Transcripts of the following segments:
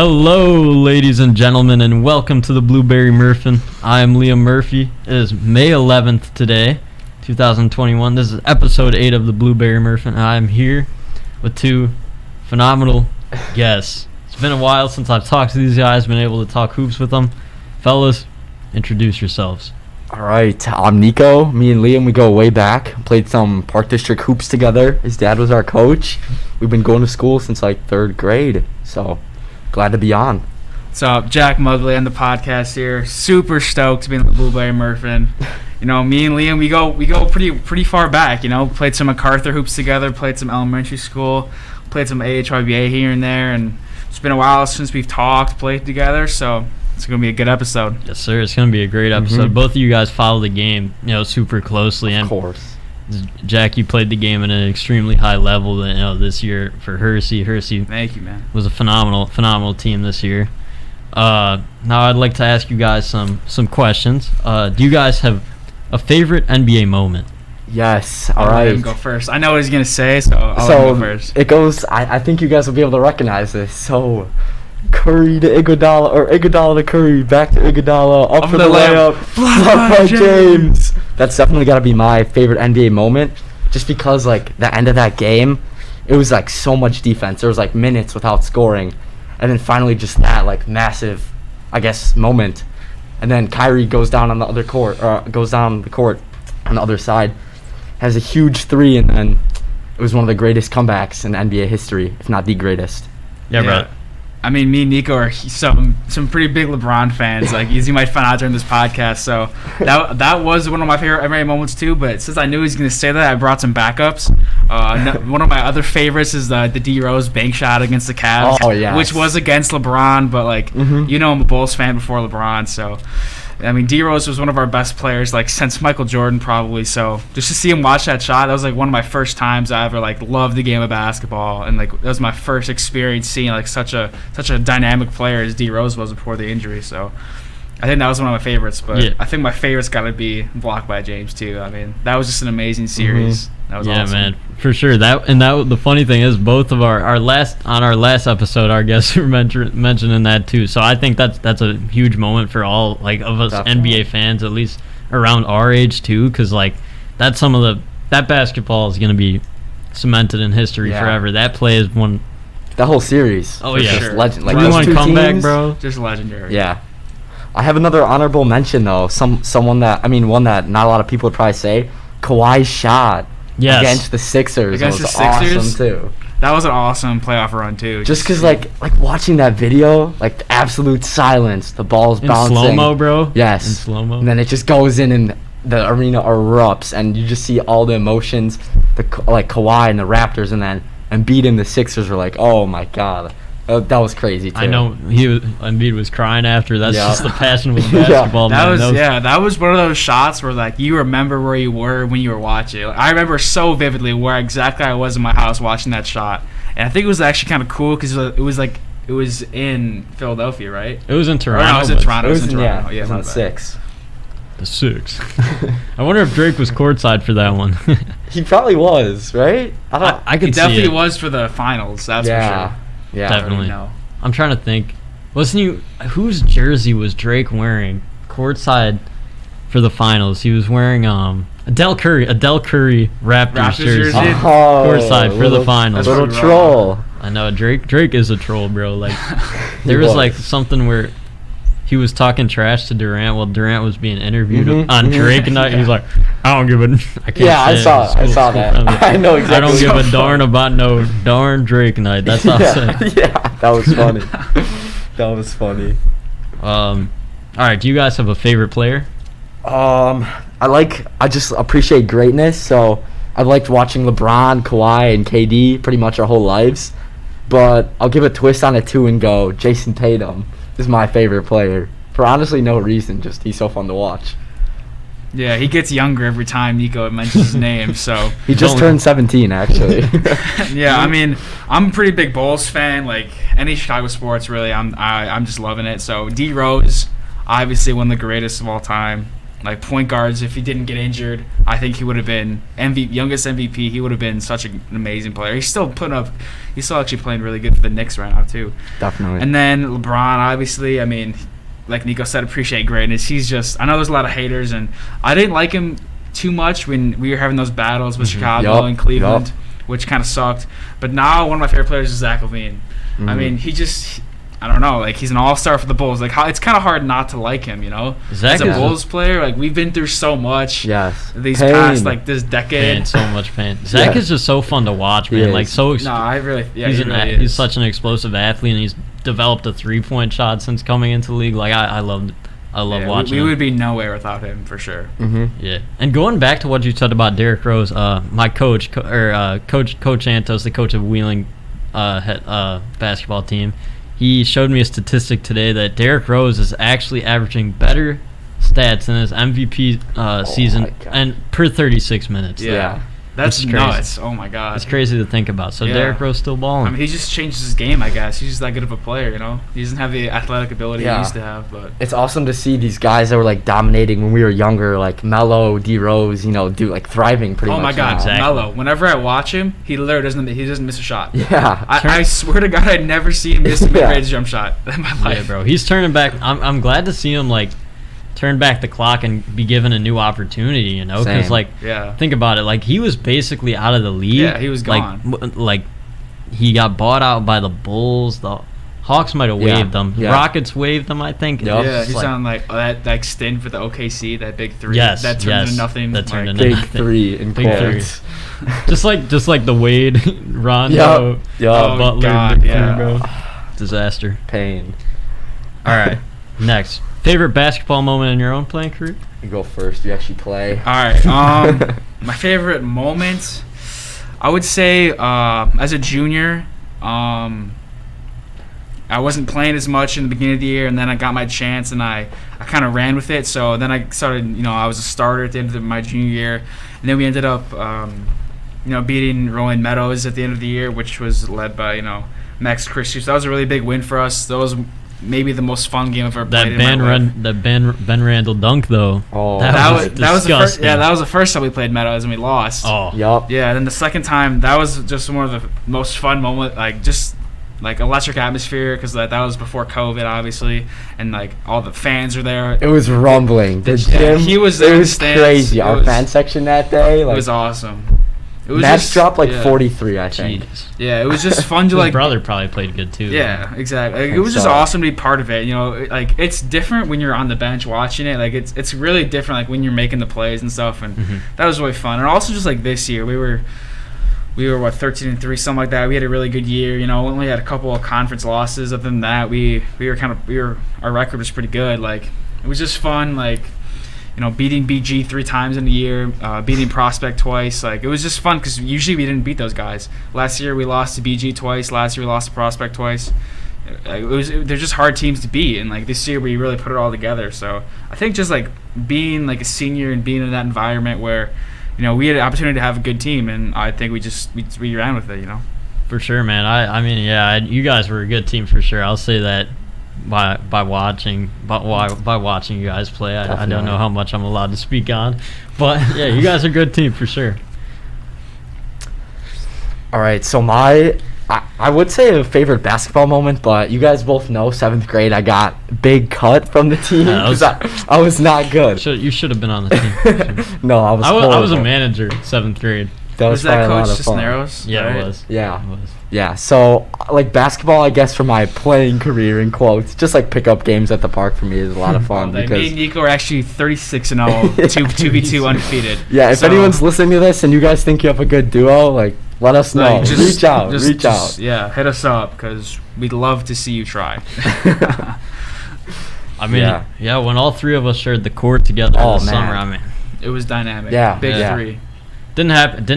Hello, ladies and gentlemen, and welcome to the TheBlueberryMurphin. I am Liam Murphy. It is May 11th today, 2021. This is episode 8 of the TheBlueberryMurphin. I am here with two phenomenal guests. It's been a while since I've talked to these guys, been able to talk hoops with them. Fellas, introduce yourselves. All right, I'm Niko. Me and Liam, we go way back. Played some Park District hoops together. His dad was our coach. We've been going to school since like 3rd grade, so glad to be on. What's up, Jack Muglia on the podcast here. Super stoked to be in the TheBlueberryMurphin. You know, me and Liam, we go pretty far back. You know, played some MacArthur hoops together, played some elementary school, played some AHYBA here and there, and it's been a while since we've played together, so it's going to be a good episode. Yes, sir. It's going to be a great episode. Mm-hmm. Both of you guys follow the game, super closely. Of And course. Jack, you played the game at an extremely high level. This year for Hersey. Hersey, thank you, man. Was a phenomenal team this year. Now I'd like to ask you guys some questions. Do you guys have a favorite NBA moment? Yes. All right. Let him go first. I know what he's going to say, so I'll let him go first. It goes. I think you guys will be able to recognize this. So, Curry to Iguodala, or Iguodala to Curry, back to Iguodala, up for the layup, blocked by James. That's definitely got to be my favorite NBA moment, just because like the end of that game, it was like so much defense. There was like minutes without scoring, and then finally just that like massive, I guess, moment, and then Kyrie goes down on the other court, goes down the court on the other side, has a huge three, and then it was one of the greatest comebacks in NBA history, if not the greatest. Yeah, bro. I mean, me and Niko are some pretty big LeBron fans, like as you might find out during this podcast. So that was one of my favorite NBA moments too. But since I knew he was going to say that, I brought some backups. One of my other favorites is the D Rose bank shot against the Cavs, which was against LeBron. But like you know, I'm a Bulls fan before LeBron, so. I mean, D Rose was one of our best players, like since Michael Jordan, probably. So just to see him watch that shot, that was like one of my first times I ever like loved the game of basketball, and like that was my first experience seeing like such a dynamic player as D Rose was before the injury. So I think that was one of my favorites. But I think my favorite's got to be blocked by James too. I mean, that was just an amazing series. That was awesome. Man, for sure. The funny thing is, both of our last episode, our guests were mentioning that too. So I think that's a huge moment for all like of us NBA fans, at least around our age too, because like that's that basketball is gonna be cemented in history forever. That play is one. That whole series. Oh yeah, just legend. Like 3-1 comeback, bro. Just legendary. Yeah. I have another honorable mention though. One that not a lot of people would probably say. Kawhi's shot. Yes. Against the Sixers was awesome too. That was an awesome playoff run too. Just because like watching that video, like the absolute silence, the ball's bouncing. In slow-mo, bro? Yes. In slow-mo. And then it just goes in and the arena erupts and you just see all the emotions, like Kawhi and the Raptors, and then Embiid and the Sixers were like, oh my God. That was crazy too. I know Embiid was crying after. That's just the passion with basketball. That was one of those shots where like you remember where you were when you were watching. Like, I remember so vividly where exactly I was in my house watching that shot, and I think it was actually kind of cool because it was in Philadelphia, right? It was in Toronto. No, it was in Toronto. It was in Toronto. Yeah, it was on 6. The 6. I wonder if Drake was courtside for that one. He probably was, right? I could see definitely it. Was for the finals. That's for sure. Yeah, definitely. I'm trying to think. Whose jersey was Drake wearing courtside for the finals? He was wearing Adele Curry Raptors jersey courtside for the finals. Little troll. I know Drake is a troll, bro. Like there was like something where he was talking trash to Durant while Durant was being interviewed on Drake night. He's like, I don't give a. I can't I saw that. I know exactly. I don't give a darn about no darn Drake night. That's all I'm saying. Yeah, that was funny. That was funny. All right, do you guys have a favorite player? I just appreciate greatness. So I've liked watching LeBron, Kawhi, and KD pretty much our whole lives. But I'll give a twist on it too and go Jason Tatum is my favorite player for honestly no reason, just he's so fun to watch. Yeah, he gets younger every time Niko mentions his name. So he just turned 17 actually. Yeah, I mean, I'm a pretty big Bulls fan. Like any Chicago sports, really, I'm just loving it. So D Rose, obviously one of the greatest of all time. like point guards. If he didn't get injured, I think he would have been youngest MVP. He would have been such an amazing player. He's still actually playing really good for the Knicks right now too. Definitely. And then LeBron, obviously, I mean, like Niko said, appreciate greatness. He's just, I know there's a lot of haters, and I didn't like him too much when we were having those battles with Chicago and Cleveland, which kind of sucked. But now one of my favorite players is Zach LaVine. I mean, he just, I don't know, like he's an all-star for the Bulls. Like it's kind of hard not to like him, you know. Zach As a Bulls player, like we've been through so much. Yes. These Pain. past like this decade. So much pain. Zach is just so fun to watch, man. Like so. No, I really. Yeah, he's such an explosive athlete, and he's developed a 3-point shot since coming into the league. Like I love watching. We him. would be nowhere without him for sure. Yeah, and going back to what you said about Derrick Rose, my Coach Antos, the coach of Wheeling basketball team, he showed me a statistic today that Derrick Rose is actually averaging better stats in his MVP season and per 36 minutes. Yeah. That's nuts. Oh my god. It's crazy to think about. So Derrick Rose still balling. I mean, he just changed his game, I guess. He's just that good of a player, you know. He doesn't have the athletic ability he used to have, but it's awesome to see these guys that were like dominating when we were younger, like Melo, D Rose, you know, thriving pretty much. Oh my god, Exactly. Melo. Whenever I watch him, he literally doesn't miss a shot. Yeah. I swear to God, I'd never see him miss a mid-range jump shot in my life. Yeah, bro. He's turning back. I'm glad to see him like turn back the clock and be given a new opportunity, you know, because like think about it, like he was basically out of the league. Yeah, he was gone. Like he got bought out by the Bulls. The Hawks might have waived them. Rockets waived them, I think. Yeah, he's on like that stint for the OKC, that big three. Yes, that turned into nothing. That turned like, into big three in quotes. just like the Wade, Rondo, Butler, God, big three, bro. Disaster. Pain. All right, next. Favorite basketball moment in your own playing career? You go first. You actually play. All right. My favorite moment, I would say, as a junior, I wasn't playing as much in the beginning of the year, and then I got my chance, and I kind of ran with it. So then I started, you know, I was a starter at the end of my junior year, and then we ended up, beating Rolling Meadows at the end of the year, which was led by, you know, Max Christie. So that was a really big win for us. That was maybe the most fun game I've ever played in my life. That Ben Randall dunk though. Oh, that was the first. disgusting. That was the first time we played Meadows and we lost. Oh, yup. Yeah, then the second time, that was just one of the most fun moments. Like just like electric atmosphere, because that was before COVID, obviously, and like all the fans were there. It was rumbling. The gym. He was. It was crazy. Our fan section that day. Like, it was awesome. It was Nets dropped like 43, I think. Yeah, it was just fun to his like. brother probably played good too. Yeah, exactly. Like, it was just awesome to be part of it. You know, like it's different when you're on the bench watching it. Like it's really different like when you're making the plays and stuff. And that was really fun. And also just like this year, we were what 13-3, something like that. We had a really good year. You know, we only had a couple of conference losses. Other than that, our record was pretty good. Like it was just fun. Like. You know, beating BG 3 times in a year, beating Prospect twice. Like, it was just fun because usually we didn't beat those guys. Last year we lost to BG twice. Last year we lost to Prospect twice. They're just hard teams to beat. And, like, this year we really put it all together. So I think just, like, being, like, a senior and being in that environment where, you know, we had an opportunity to have a good team. And I think we ran with it, you know. For sure, man. I mean, yeah, you guys were a good team for sure. I'll say that. By watching you guys play, I don't know how much I'm allowed to speak on, but yeah, you guys are a good team for sure. All right, so I would say a favorite basketball moment, but you guys both know 7th grade I got big cut from the team because I was not good. You should have been on the team. No, I was. I was a manager 7th grade. Was that Coach Cisneros? Yeah, right? it was. Yeah. It was. Yeah, so, like, basketball, I guess, for my playing career, in quotes, just, like, pick-up games at the park for me is a lot of fun. Me because and Niko are actually 36-0, 2v2 undefeated. Yeah, if anyone's listening to this and you guys think you have a good duo, like, let us know. Like, reach out. Yeah, hit us up, because we'd love to see you try. I mean, yeah, when all 3 of us shared the court together this summer, I mean. It was dynamic. Yeah. Big 3. Didn't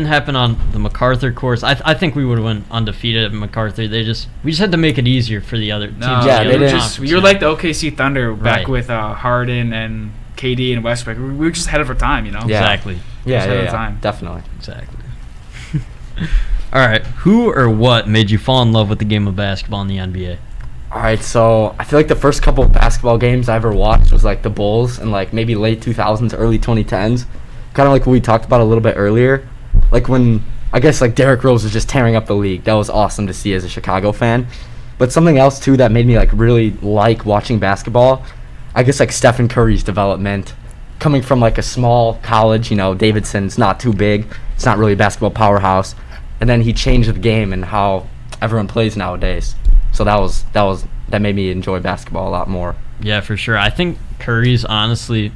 happen on the MacArthur course. I think we would have went undefeated at MacArthur. We just had to make it easier for the other teams. You're like the OKC Thunder back with Harden and KD and Westbrook. We were just ahead of our time, you know. Yeah. Exactly. Yeah, definitely. Exactly. All right, who or what made you fall in love with the game of basketball in the NBA? All right, so I feel like the first couple of basketball games I ever watched was like the Bulls and like maybe late 2000s, early 2010s. Kind of like what we talked about a little bit earlier. Like when, I guess, like Derrick Rose was just tearing up the league. That was awesome to see as a Chicago fan. But something else, too, that made me like really like watching basketball, I guess like Stephen Curry's development. Coming from like a small college, Davidson's not too big. It's not really a basketball powerhouse. And then he changed the game and how everyone plays nowadays. So that made me enjoy basketball a lot more. Yeah, for sure. I think Curry's honestly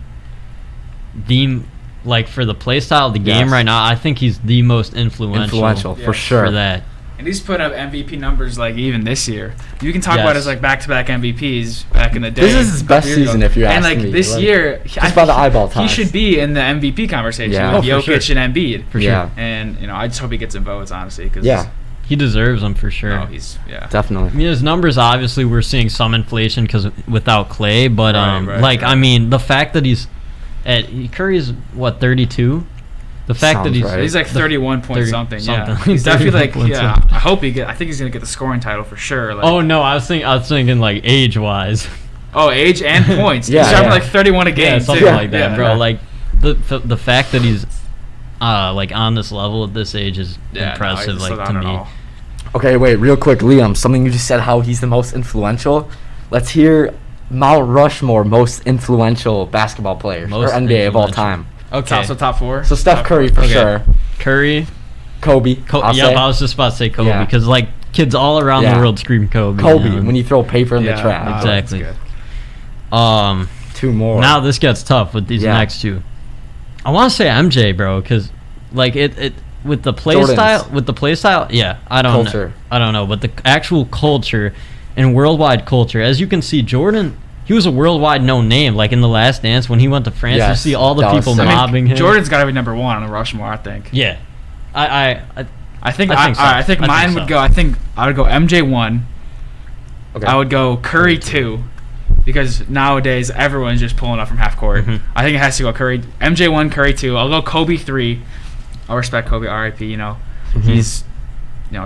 for the play style of the game right now, I think he's the most influential for sure. For that. And he's put up MVP numbers like even this year. You can talk about his like back-to-back MVPs back in the day. This is his best season, if you ask me. And like this year, just by the eyeball test, he should be in the MVP conversation with Jokic and Embiid. For sure. And I just hope he gets some votes, honestly, because he deserves them for sure. No, definitely. I mean, his numbers, obviously, we're seeing some inflation because without Clay, but I mean, the fact that Curry's what 32. The fact Sounds that he's like 31 point something. Yeah, he's definitely like I think he's gonna get the scoring title for sure. Like, oh no, I was thinking like age wise. Oh, age and points. He's dropping like 31 a game. Something like that, bro. Like the fact that he's like on this level at this age is impressive. To me. Okay, wait, real quick, Liam. Something you just said, how he's the most influential. Let's hear Mount Rushmore most influential basketball players or NBA of all time. Okay, so top 4. So Steph Curry for sure. Curry, Kobe. I was just about to say Kobe because like kids all around the world scream Kobe. When you throw paper in the trash. Exactly. Two more. Now this gets tough with these next two. I want to say MJ, bro, because like it with the play style. Yeah, I don't know, but the actual culture and worldwide culture, as you can see, Jordan. He was a worldwide known name. Like in The Last Dance, when he went to France, you see all the people mobbing him. Jordan's got to be number 1 on the Rushmore, I think. Yeah, I think mine would go. I would go MJ 1. Okay. I would go Curry 2, because nowadays everyone's just pulling up from half court. Mm-hmm. I think it has to go Curry. MJ 1, Curry 2. I'll go Kobe 3. I respect Kobe, R.I.P. Mm-hmm. He's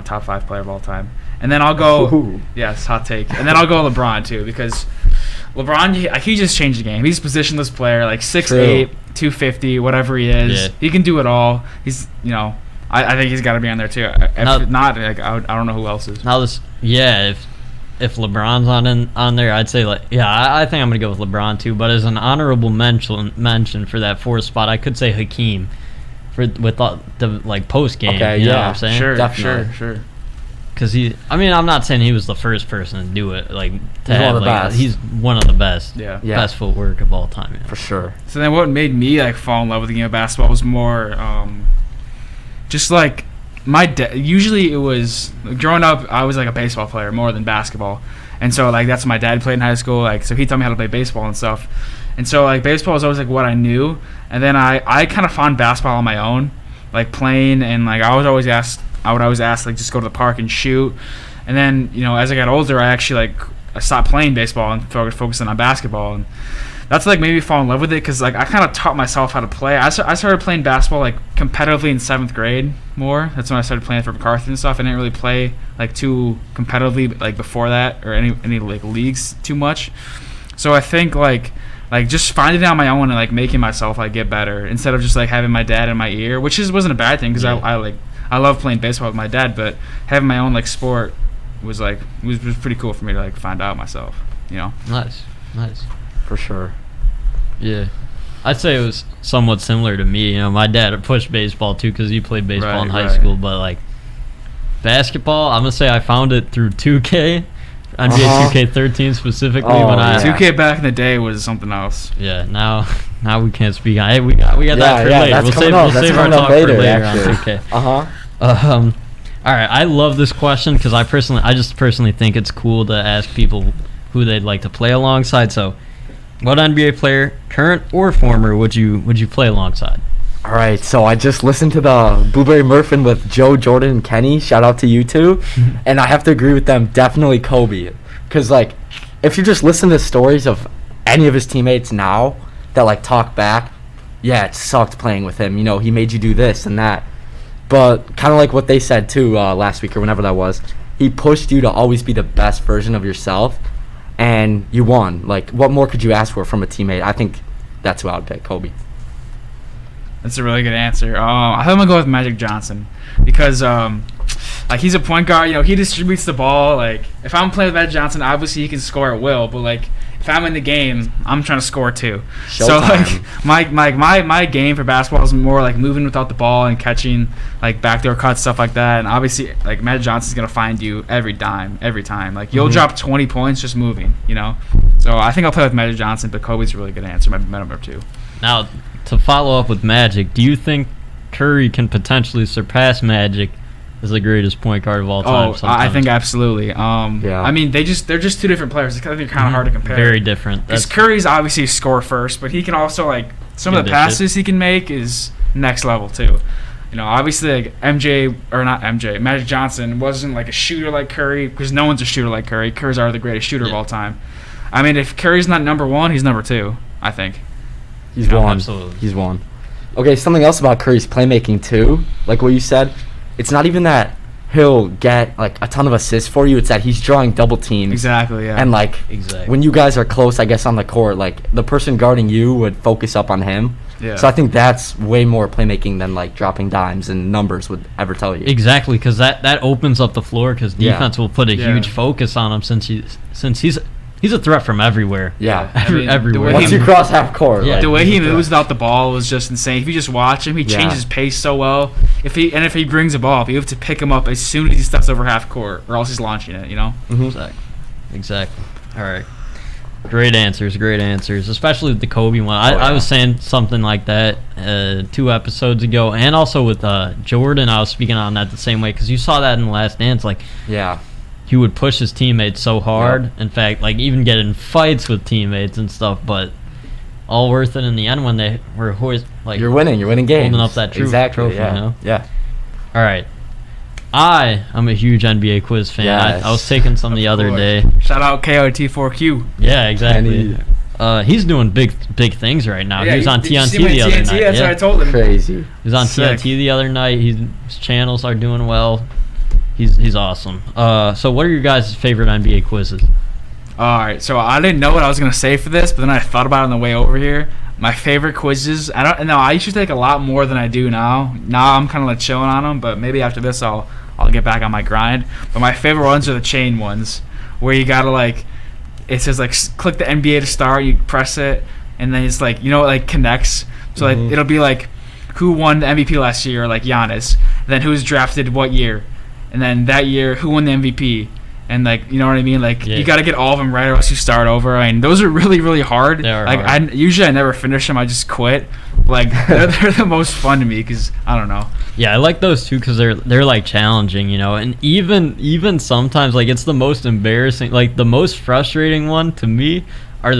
top 5 player of all time. And then I'll go. Yes, hot take. And then I'll go LeBron too, because LeBron, he just changed the game. He's a positionless player, like 6'8", 250, whatever he is. Yeah. He can do it all. He's, I think he's got to be on there too. If not, like I don't know who else is. Now if LeBron's on there, I'd say I think I'm gonna go with LeBron too. But as an honorable mention for that 4th spot, I could say Hakeem with the post game. Okay, you know what I'm saying? Sure. Because I'm not saying he was the first person to do it. Like, he's one of the best. Yeah. Best footwork of all time. Yeah. For sure. So then, what made me fall in love with the game of basketball was more, just like my dad. Usually, it was growing up. I was like a baseball player more than basketball, and so that's what my dad played in high school. Like, so he taught me how to play baseball and stuff. And so baseball was always what I knew, and then I kind of found basketball on my own, like playing, and I would always ask just go to the park and shoot. And then as I got older, I actually I stopped playing baseball and focusing on basketball, and that's made me fall in love with it, because I kind of taught myself how to play. I started playing basketball competitively in 7th grade more. That's when I started playing for MacArthur and stuff. I didn't really play too competitively before that, or any leagues too much. So I think just finding it on my own and making myself get better, instead of just having my dad in my ear, which wasn't a bad thing, because I love playing baseball with my dad, but having my own sport was was pretty cool for me to find out myself. Nice. For sure. Yeah, I'd say it was somewhat similar to me. My dad pushed baseball too, because he played baseball in high school. But basketball, I'm gonna say I found it through 2K, NBA 2K13 specifically. When 2K back in the day was something else. Yeah, now we can't speak. Hey, we got that for later. We'll save our talk for later on 2K. All right, I love this question because I just personally think it's cool to ask people who they'd like to play alongside. So, what NBA player, current or former, would you play alongside? All right, so I just listened to the BlueberryMurphin with Joe, Jordan, and Kenny. Shout out to you two. And I have to agree with them. Definitely Kobe. Because, if you just listen to stories of any of his teammates now that, talk back, yeah, it sucked playing with him. He made you do this and that. But kind of what they said, too, last week or whenever that was. he pushed you to always be the best version of yourself, and you won. Like, what more could you ask for from a teammate? I think that's who I would pick, Kobe. That's a really good answer. I think I'm gonna go with Magic Johnson because like he's a point guard. You know, he distributes the ball. Like if I'm playing with Magic Johnson, obviously he can score at will. But like if I'm in the game, I'm trying to score too. So like my game for basketball is more like moving without the ball and catching like backdoor cuts, stuff like that. And obviously like Magic Johnson's gonna find you every time. Like you'll drop 20 points just moving. You know. So I think I'll play with Magic Johnson, but Kobe's a really good answer. My number 2. Now, to follow up with Magic, do you think Curry can potentially surpass Magic as the greatest point guard of all time? I think absolutely. Yeah. I mean, they're just two different players. I think they're kind of hard to compare. Very different. Because Curry's obviously a score first, but he can also like some of the passes he can make is next level too. You know, obviously like Magic Johnson wasn't like a shooter like Curry because no one's a shooter like Curry. Curry's already the greatest shooter of all time. I mean, if Curry's not number 1, he's number 2. I think. He's won. Absolutely. He's won. Okay, something else about Curry's playmaking too, like what you said, it's not even that he'll get like a ton of assists for you, it's that he's drawing double teams. Exactly, yeah. And like when you guys are close, I guess on the court, like the person guarding you would focus up on him. Yeah. So I think that's way more playmaking than like dropping dimes and numbers would ever tell you. Exactly, because that opens up the floor because defense will put a huge focus on him since he's a threat from everywhere. Yeah, everywhere. Once you cross half court, the way he moves without the ball was just insane. If you just watch him, he changes pace so well. If he brings a ball up, you have to pick him up as soon as he steps over half court, or else he's launching it. You know. Mm-hmm. Exactly. All right. Great answers, especially with the Kobe one. I was saying something like that 2 episodes ago, and also with Jordan, I was speaking on that the same way because you saw that in the Last Dance. Like, he would push his teammates so hard. Yep. In fact, like even get in fights with teammates and stuff, but all worth it in the end when they were like you're winning games, holding up that trophy. Yeah. You know? Yeah. All right. I'm a huge NBA quiz fan. Yes. I was taking some the other day. Shout out KOT4Q. Yeah, exactly. He's doing big things right now. Yeah, he was on TNT the other night. That's what I told him. Crazy. He was on TNT the other night. His channels are doing well. He's awesome. So what are your guys' favorite NBA quizzes? All right. So I didn't know what I was gonna say for this, but then I thought about it on the way over here. My favorite quizzes. I used to take a lot more than I do now. Now I'm kind of like chilling on them, but maybe after this I'll get back on my grind. But my favorite ones are the chain ones, where you gotta like, it says like click the NBA to start. You press it, and then it's like, you know, it like connects. So like it'll be like who won the MVP last year, like Giannis. Then who's drafted what year. And then that year, who won the MVP? And, like, you know what I mean? Like, you got to get all of them right or else you start over. I mean, those are really, really hard. They are like, hard. Usually I never finish them. I just quit. Like, they're the most fun to me because, I don't know. Yeah, I like those, too, because they're, like, challenging, you know? And even sometimes, like, it's the most embarrassing. Like, the most frustrating one to me are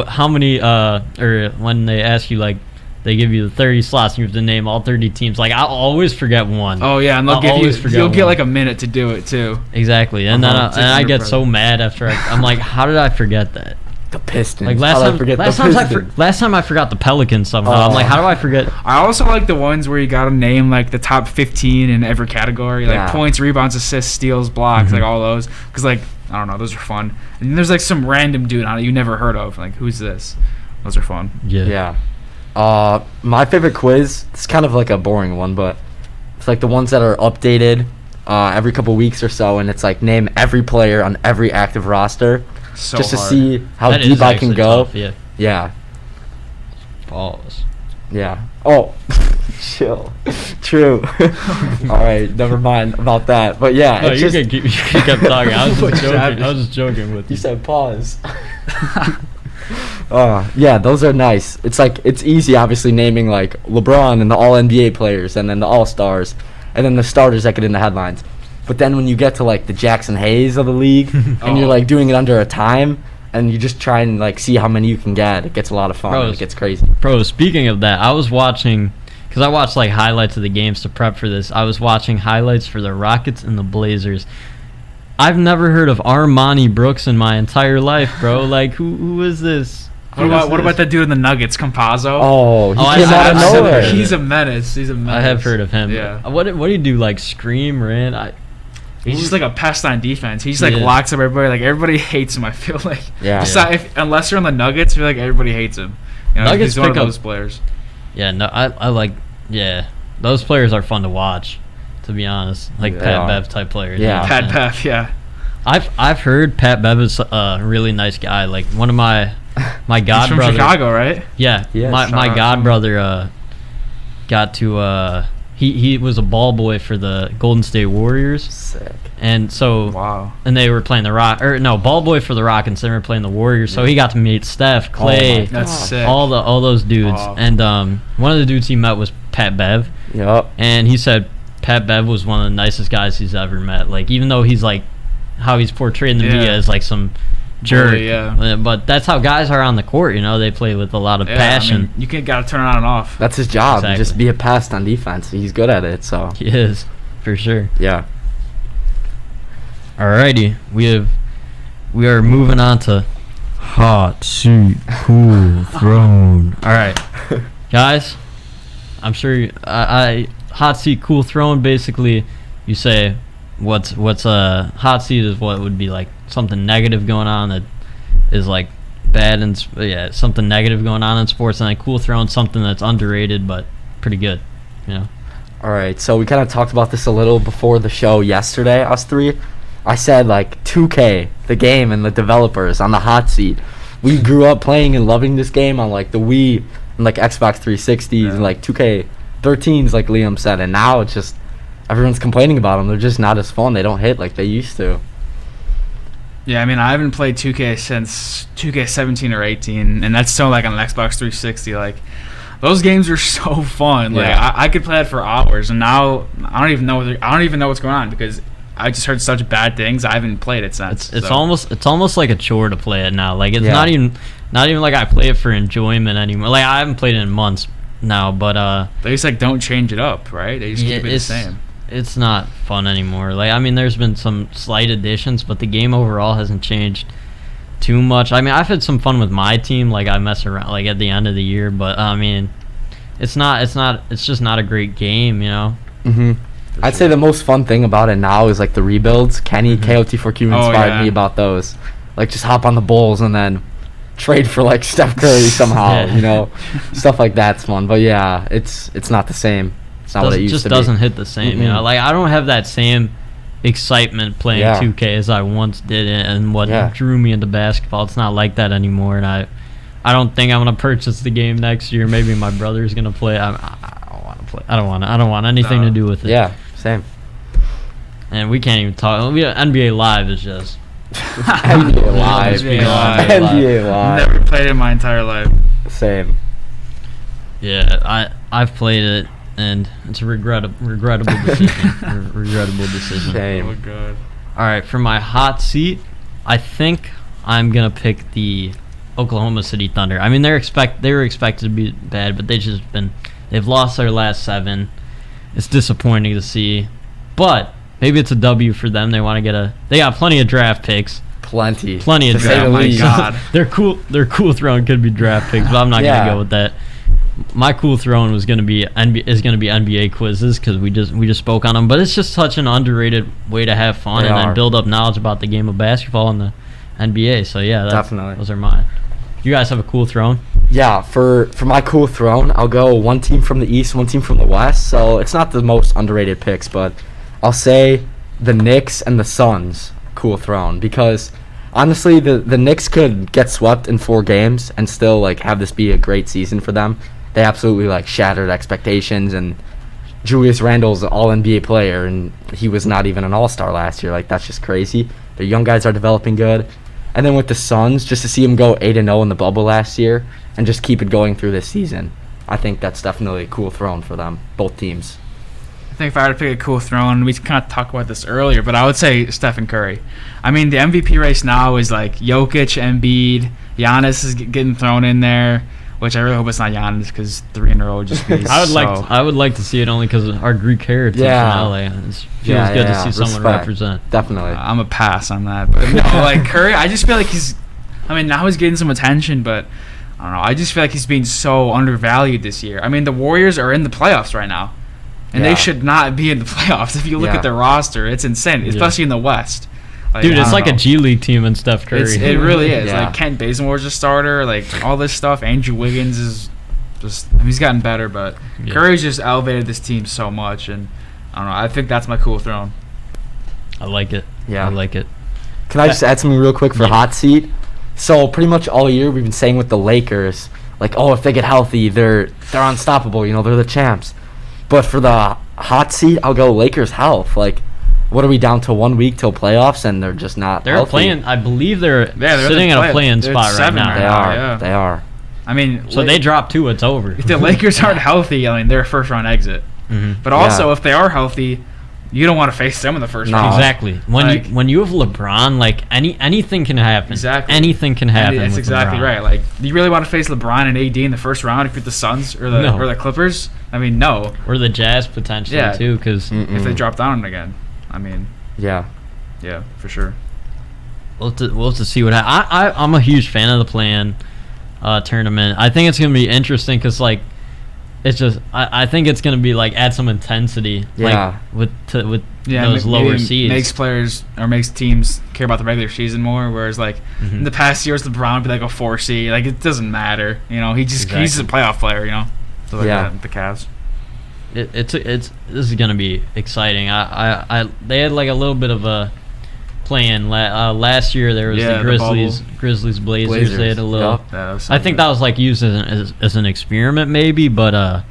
how many, or when they ask you, like, they give you the 30 slots and you have to name all 30 teams. Like, I'll always forget one. Oh, yeah, and you'll get like a minute to do it, too. Exactly, and then I get so mad after I'm like, how did I forget that? The Pistons. Like, last time I forgot the Pelicans somehow. I'm like, how do I forget? I also like the ones where you got to name, like, the top 15 in every category. Like, points, rebounds, assists, steals, blocks, like, all those. Because, like, I don't know, those are fun. And then there's, like, some random dude on it you never heard of. Like, who's this? Those are fun. Yeah. My favorite quiz, it's kind of like a boring one, but it's like the ones that are updated every couple weeks or so, and it's like name every player on every active roster so just hard. To see how that deep I can go. Tough, yeah. Yeah. Pause. Yeah. Oh, chill. True. All right, never mind about that. But yeah, no, you kept talking. I was just joking with you. You said pause. Yeah, those are nice. It's like, it's easy, obviously, naming like LeBron and the All-NBA players and then the All-Stars and then the starters that get in the headlines. But then when you get to like the Jackson Hayes of the league and you're like doing it under a time and you just try and like see how many you can get, it gets a lot of fun. It gets crazy. Bro, speaking of that, I was watching, because I watched like highlights of the games to prep for this. I was watching highlights for the Rockets and the Blazers. I've never heard of Armani Brooks in my entire life, bro. Like, who is this? What about that dude in the Nuggets, Campazzo? Oh, he came out of nowhere. He's a menace. I have heard of him. Yeah. What do you do? Like scream, rant? He's just like a pest on defense. He just like locks up everybody. Like everybody hates him. I feel like. Yeah. Unless you're on the Nuggets, I feel like everybody hates him. You know, Nuggets he's one of pick up those players. Yeah, no, I like. Yeah, those players are fun to watch. To be honest, like Pat Bev type players. Yeah, Pat Bev. Yeah. I've heard Pat Bev is a really nice guy. Like one of my god He's from brother. Chicago, right? Yeah, my god brother got to he was a ball boy for the Golden State Warriors. Sick. And so and they were playing the ball boy for the Rockets. They were playing the Warriors. So he got to meet Steph, Clay, that's sick. all those dudes. And one of the dudes he met was Pat Bev. Yep. And he said Pat Bev was one of the nicest guys he's ever met. Like even though he's like how he's portrayed in the media as like some jerk, but that's how guys are on the court. You know, they play with a lot of passion. I mean, you gotta turn it on and off. That's his job. Exactly. Just be a pest on defense. He's good at it. So he is for sure. Yeah. Alrighty, we are moving on to hot seat, cool throne. All right, guys, I'm sure I hot seat, cool throne. Basically, you say what's a hot seat is what would be like something negative going on that is like bad and something negative going on in sports, and then cool throne something that's underrated but pretty good. You know. All right, so we kind of talked about this a little before the show yesterday, us three. I said, like, 2K, the game, and the developers on the hot seat. We grew up playing and loving this game on, like, the Wii and, like, Xbox 360s and, like, 2K13s, like Liam said. And now it's just everyone's complaining about them. They're just not as fun. They don't hit like they used to. Yeah, I mean, I haven't played 2K since 2K17 or 18, and that's still, like, on an Xbox 360. Like, those games are so fun. Like, I could play that for hours, and now I don't even know what's going on because I just heard such bad things. I haven't played it since. It's almost like a chore to play it now. Like it's not even like I play it for enjoyment anymore. Like I haven't played it in months now, but they just like don't change it up, right? They just keep it the same. It's not fun anymore. Like I mean, there's been some slight additions, but the game overall hasn't changed too much. I mean, I've had some fun with my team. Like I mess around like at the end of the year, but I mean, it's just not a great game, you know. Mhm. I'd say the most fun thing about it now is like the rebuilds. Kenny KOT4Q inspired me about those. Like just hop on the Bulls and then trade for like Steph Curry somehow, you know, stuff like that's fun. But yeah, it's not the same. It's not what it used to be. It just doesn't hit the same, you know. Like I don't have that same excitement playing 2K as I once did, and what drew me into basketball. It's not like that anymore, and I don't think I'm gonna purchase the game next year. Maybe my brother's gonna play. I don't want to play. I don't want anything to do with it. Yeah. Same. And we can't even talk. NBA Live is just NBA Live. NBA Live. Never played it in my entire life. Same. Yeah, I've played it, and it's a regrettable decision. Regrettable decision. Same. Oh god. All right, for my hot seat, I think I'm gonna pick the Oklahoma City Thunder. I mean, they were expected to be bad, but they've lost their last 7. It's disappointing to see, but maybe it's a W for them. They got plenty of draft picks. Plenty of draft. Oh my god, their cool throne could be draft picks, but I'm not gonna go with that. My cool throne is gonna be NBA quizzes because we just spoke on them, but it's just such an underrated way to have fun and build up knowledge about the game of basketball and the NBA. So yeah, definitely those are mine. You guys have a cool throne? Yeah, for my cool throne, I'll go one team from the East, one team from the West. So it's not the most underrated picks, but I'll say the Knicks and the Suns cool throne because honestly, the Knicks could get swept in 4 games and still like have this be a great season for them. They absolutely like shattered expectations, and Julius Randle's an All-NBA player, and he was not even an All-Star last year. Like that's just crazy. Their young guys are developing good. And then with the Suns, just to see them go 8-0 in the bubble last year and just keep it going through this season, I think that's definitely a cool throne for them, both teams. I think if I were to pick a cool throne, we kind of talked about this earlier, but I would say Stephen Curry. I mean, the MVP race now is like Jokic, Embiid, Giannis is getting thrown in there, which I really hope it's not Giannis because 3 in a row would just be I would like to see it only because of our Greek heritage in LA. It feels good to see someone represent. Definitely. I'm a pass on that. But no, like Curry, I just feel like now he's getting some attention, but I don't know. I just feel like he's being so undervalued this year. I mean, the Warriors are in the playoffs right now. and they should not be in the playoffs. If you look at their roster, it's insane, especially in the West. Like, dude, it's like a G League team and Steph Curry. It really is. Like Kent Bazemore's a starter. Like all this stuff. Andrew Wiggins is just he's gotten better, but Curry's just elevated this team so much, and I don't know. I think that's my cool throne. I like it. Yeah, I like it. Can I just add something real quick for hot seat? So pretty much all year we've been saying with the Lakers, like, oh, if they get healthy, they're unstoppable. You know, they're the champs. But for the hot seat, I'll go Lakers health. Like, what are we down to 1 week till playoffs, and they're just not. They're healthy. playing. I believe they're sitting in a playing spot right now. They are. I mean, so they drop 2, it's over. If the Lakers aren't healthy, I mean, they're a first round exit. Mm-hmm. But also, if they are healthy, you don't want to face them in the first round. Exactly. When you have LeBron, like anything can happen. Exactly. Anything can happen. That's exactly LeBron. right. Like, do you really want to face LeBron and AD in the first round if you're the Suns or the Clippers? I mean, no. Or the Jazz potentially too, because if they drop down again, I mean. Yeah, for sure. We'll have to see what happens. I'm a huge fan of the play-in tournament. I think it's gonna be interesting because like it's just I think it's gonna be like add some intensity. Like, with those lower seeds. Makes players or makes teams care about the regular season more. Whereas like in the past years, LeBron would be like a 4 seed. Like it doesn't matter. You know, he's just a playoff player. You know, so like that, the Cavs. This is gonna be exciting. They had like a little bit of a plan last year. There was the Grizzlies Blazers. They had a little. I think that was like used as an experiment maybe, but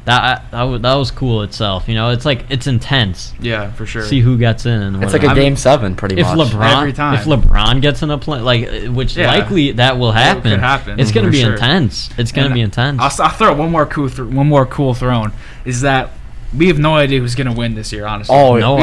that was cool itself. You know, it's intense. Yeah, for sure. See who gets in and it's like a game 7 pretty much. If LeBron gets in a play, like which likely that will happen. Could happen. It's gonna be intense. It's gonna be intense. I'll throw one more cool throne is that we have no idea who's gonna win this year. Honestly, I love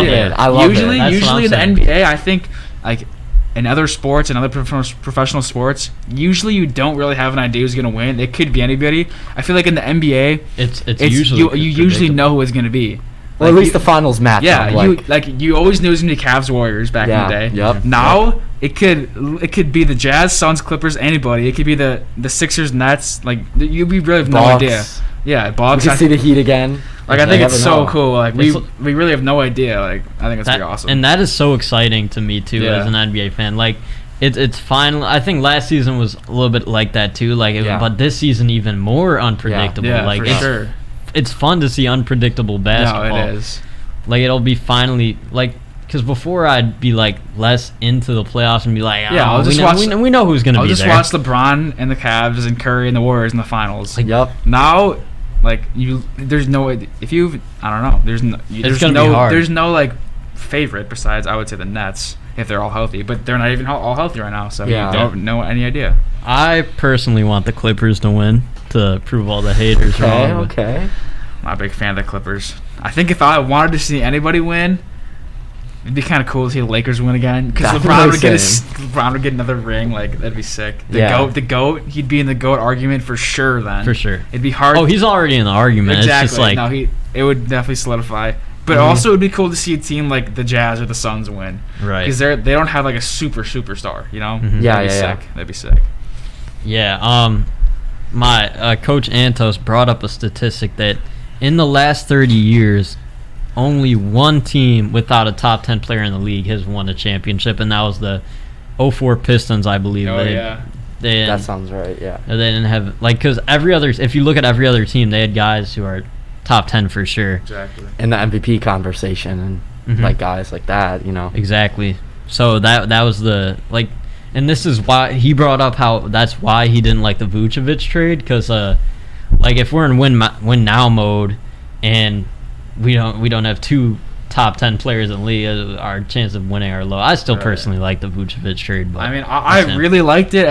it. I love usually, it. Usually in the NBA, I think like in other sports and other professional sports, usually you don't really have an idea who's gonna win. It could be anybody. I feel like in the NBA, it's usually you usually know who it's gonna be. Well, at least the finals match. Yeah, you always knew it was gonna be Cavs Warriors back in the day. Yep. Now it could be the Jazz, Suns, Clippers, anybody. It could be the Sixers, Nets. Like we really have no idea. Yeah, Bucks. We can see the Heat again. Like I think it's so cool. Like we really have no idea. Like I think it's pretty awesome. And that is so exciting to me too as an NBA fan. Like it's fine. I think last season was a little bit like that too. Like but this season even more unpredictable. Yeah, like for sure. It's fun to see unpredictable basketball. No, it is. Like it'll be finally like because before I'd be like less into the playoffs and be like, we know who's gonna be there. I'll just watch LeBron and the Cavs and Curry and the Warriors in the finals. Like, now, like there's no I don't know. There's no like favorite besides I would say the Nets if they're all healthy, but they're not even all healthy right now, so you don't know any idea. I personally want the Clippers to win to prove all the haters wrong. Okay. I'm not a big fan of the Clippers. I think if I wanted to see anybody win, it'd be kind of cool to see the Lakers win again because LeBron would get another ring. Like that'd be sick. The goat, he'd be in the goat argument for sure. Then for sure, it'd be hard. Oh, he's already in the argument. Exactly. It's just like it would definitely solidify. But also, it'd be cool to see a team like the Jazz or the Suns win, right? Because they don't have like a superstar, you know. Mm-hmm. That'd be sick. Yeah. My coach Antos brought up a statistic that in the last 30 years, only one team without a top 10 player in the league has won a championship, and that was the 04 Pistons, I believe. That sounds right. Yeah. They didn't have because if you look at every other team, they had guys who are top 10 for sure. Exactly. In the MVP conversation and like guys like that, you know. Exactly. So that was the and this is why he brought up that's why he didn't like the Vucevic trade because if we're in win now mode and we don't have 2 top 10 players in the league, our chance of winning are low. I still personally like the Vucevic trade, but I mean I really liked it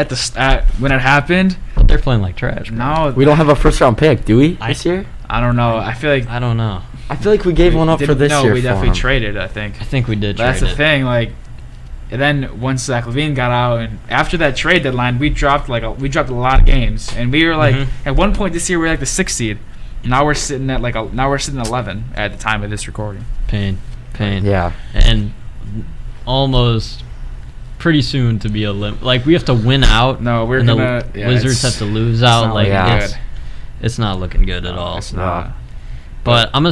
when it happened. But they're playing like trash. Bro. No, we don't have a first round pick, do we? This year? I don't know. I don't know. I feel like we gave one up for this year. No, we definitely traded. I think we did. But that's the thing. And then once Zach LaVine got out, and after that trade deadline, we dropped a lot of games, and we were at one point this year we were like the 6th seed. Now we're sitting at 11 at the time of this recording. Pain. Yeah. And almost pretty soon to be we have to win out. No, we're Wizards have to lose out. It's not looking good at all. It's not. But I'm gonna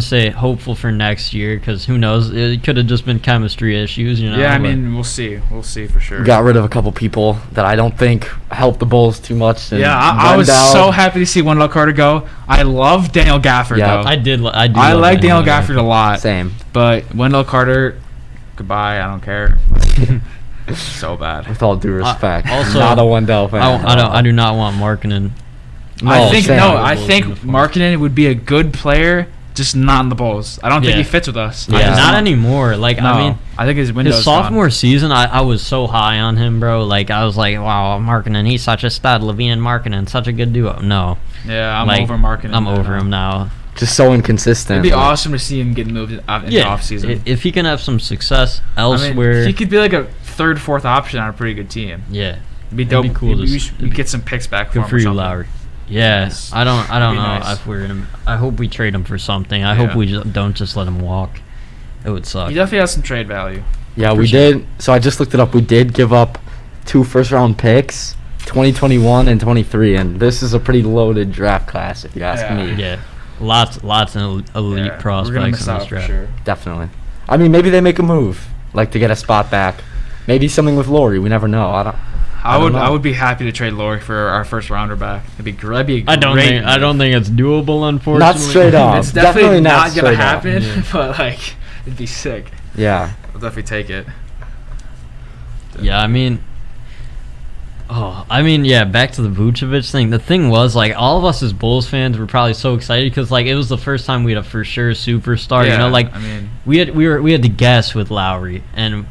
say hopeful for next year, because who knows? It could have just been chemistry issues, Yeah, I mean, we'll see for sure. We got rid of a couple people that I don't think helped the Bulls too much. Yeah, I was so happy to see Wendell Carter go. I love Daniel Gafford though. I like Daniel Gafford a lot. Same. But Wendell Carter, goodbye. I don't care. So bad. With all due respect, also, not a Wendell fan. I do not want Markkanen. I think Markkanen would be a good player, just not in the Bulls. I don't think he fits with us. Yeah, not anymore. Like, no, I mean, I think his window's his sophomore gone. season, I was so high on him, bro. Like, I was like, wow, Markkanen, he's such a stud. Levine and Markkanen, such a good duo. No. Yeah, I'm over Markkanen. I'm over him now. Just so inconsistent. It'd be awesome to see him get moved in the offseason. If he can have some success elsewhere. I mean, he could be like a third, fourth option on a pretty good team. Yeah. It'd be dope. It'd be cool. We get some picks back for him. Good for you, Lowry. Yeah, yes. I don't know nice. if we're gonna. I hope we trade him for something. I hope we don't just let him walk. It would suck. He definitely has some trade value. Yeah, we did. So I just looked it up. We did give up 2 first-round picks, 2021 and 23, and this is a pretty loaded draft class, if you ask me. Yeah, lots of elite prospects we're gonna miss in this out draft. for sure. Definitely. I mean, maybe they make a move, like to get a spot back. Maybe something with Laurie. We never know. I would be happy to trade Laurie for our first rounder back. That'd be great. I don't think it's doable, unfortunately. Not straight up. It's definitely not gonna straight happen. Yeah. But like, it'd be sick. Yeah. We'll definitely take it. Yeah, I mean, back to the Vucevic thing. The thing was, like, all of us as Bulls fans were probably so excited because, like, it was the first time we had a for sure superstar. Yeah, you know, like, I mean, we had to guess with Lowry, and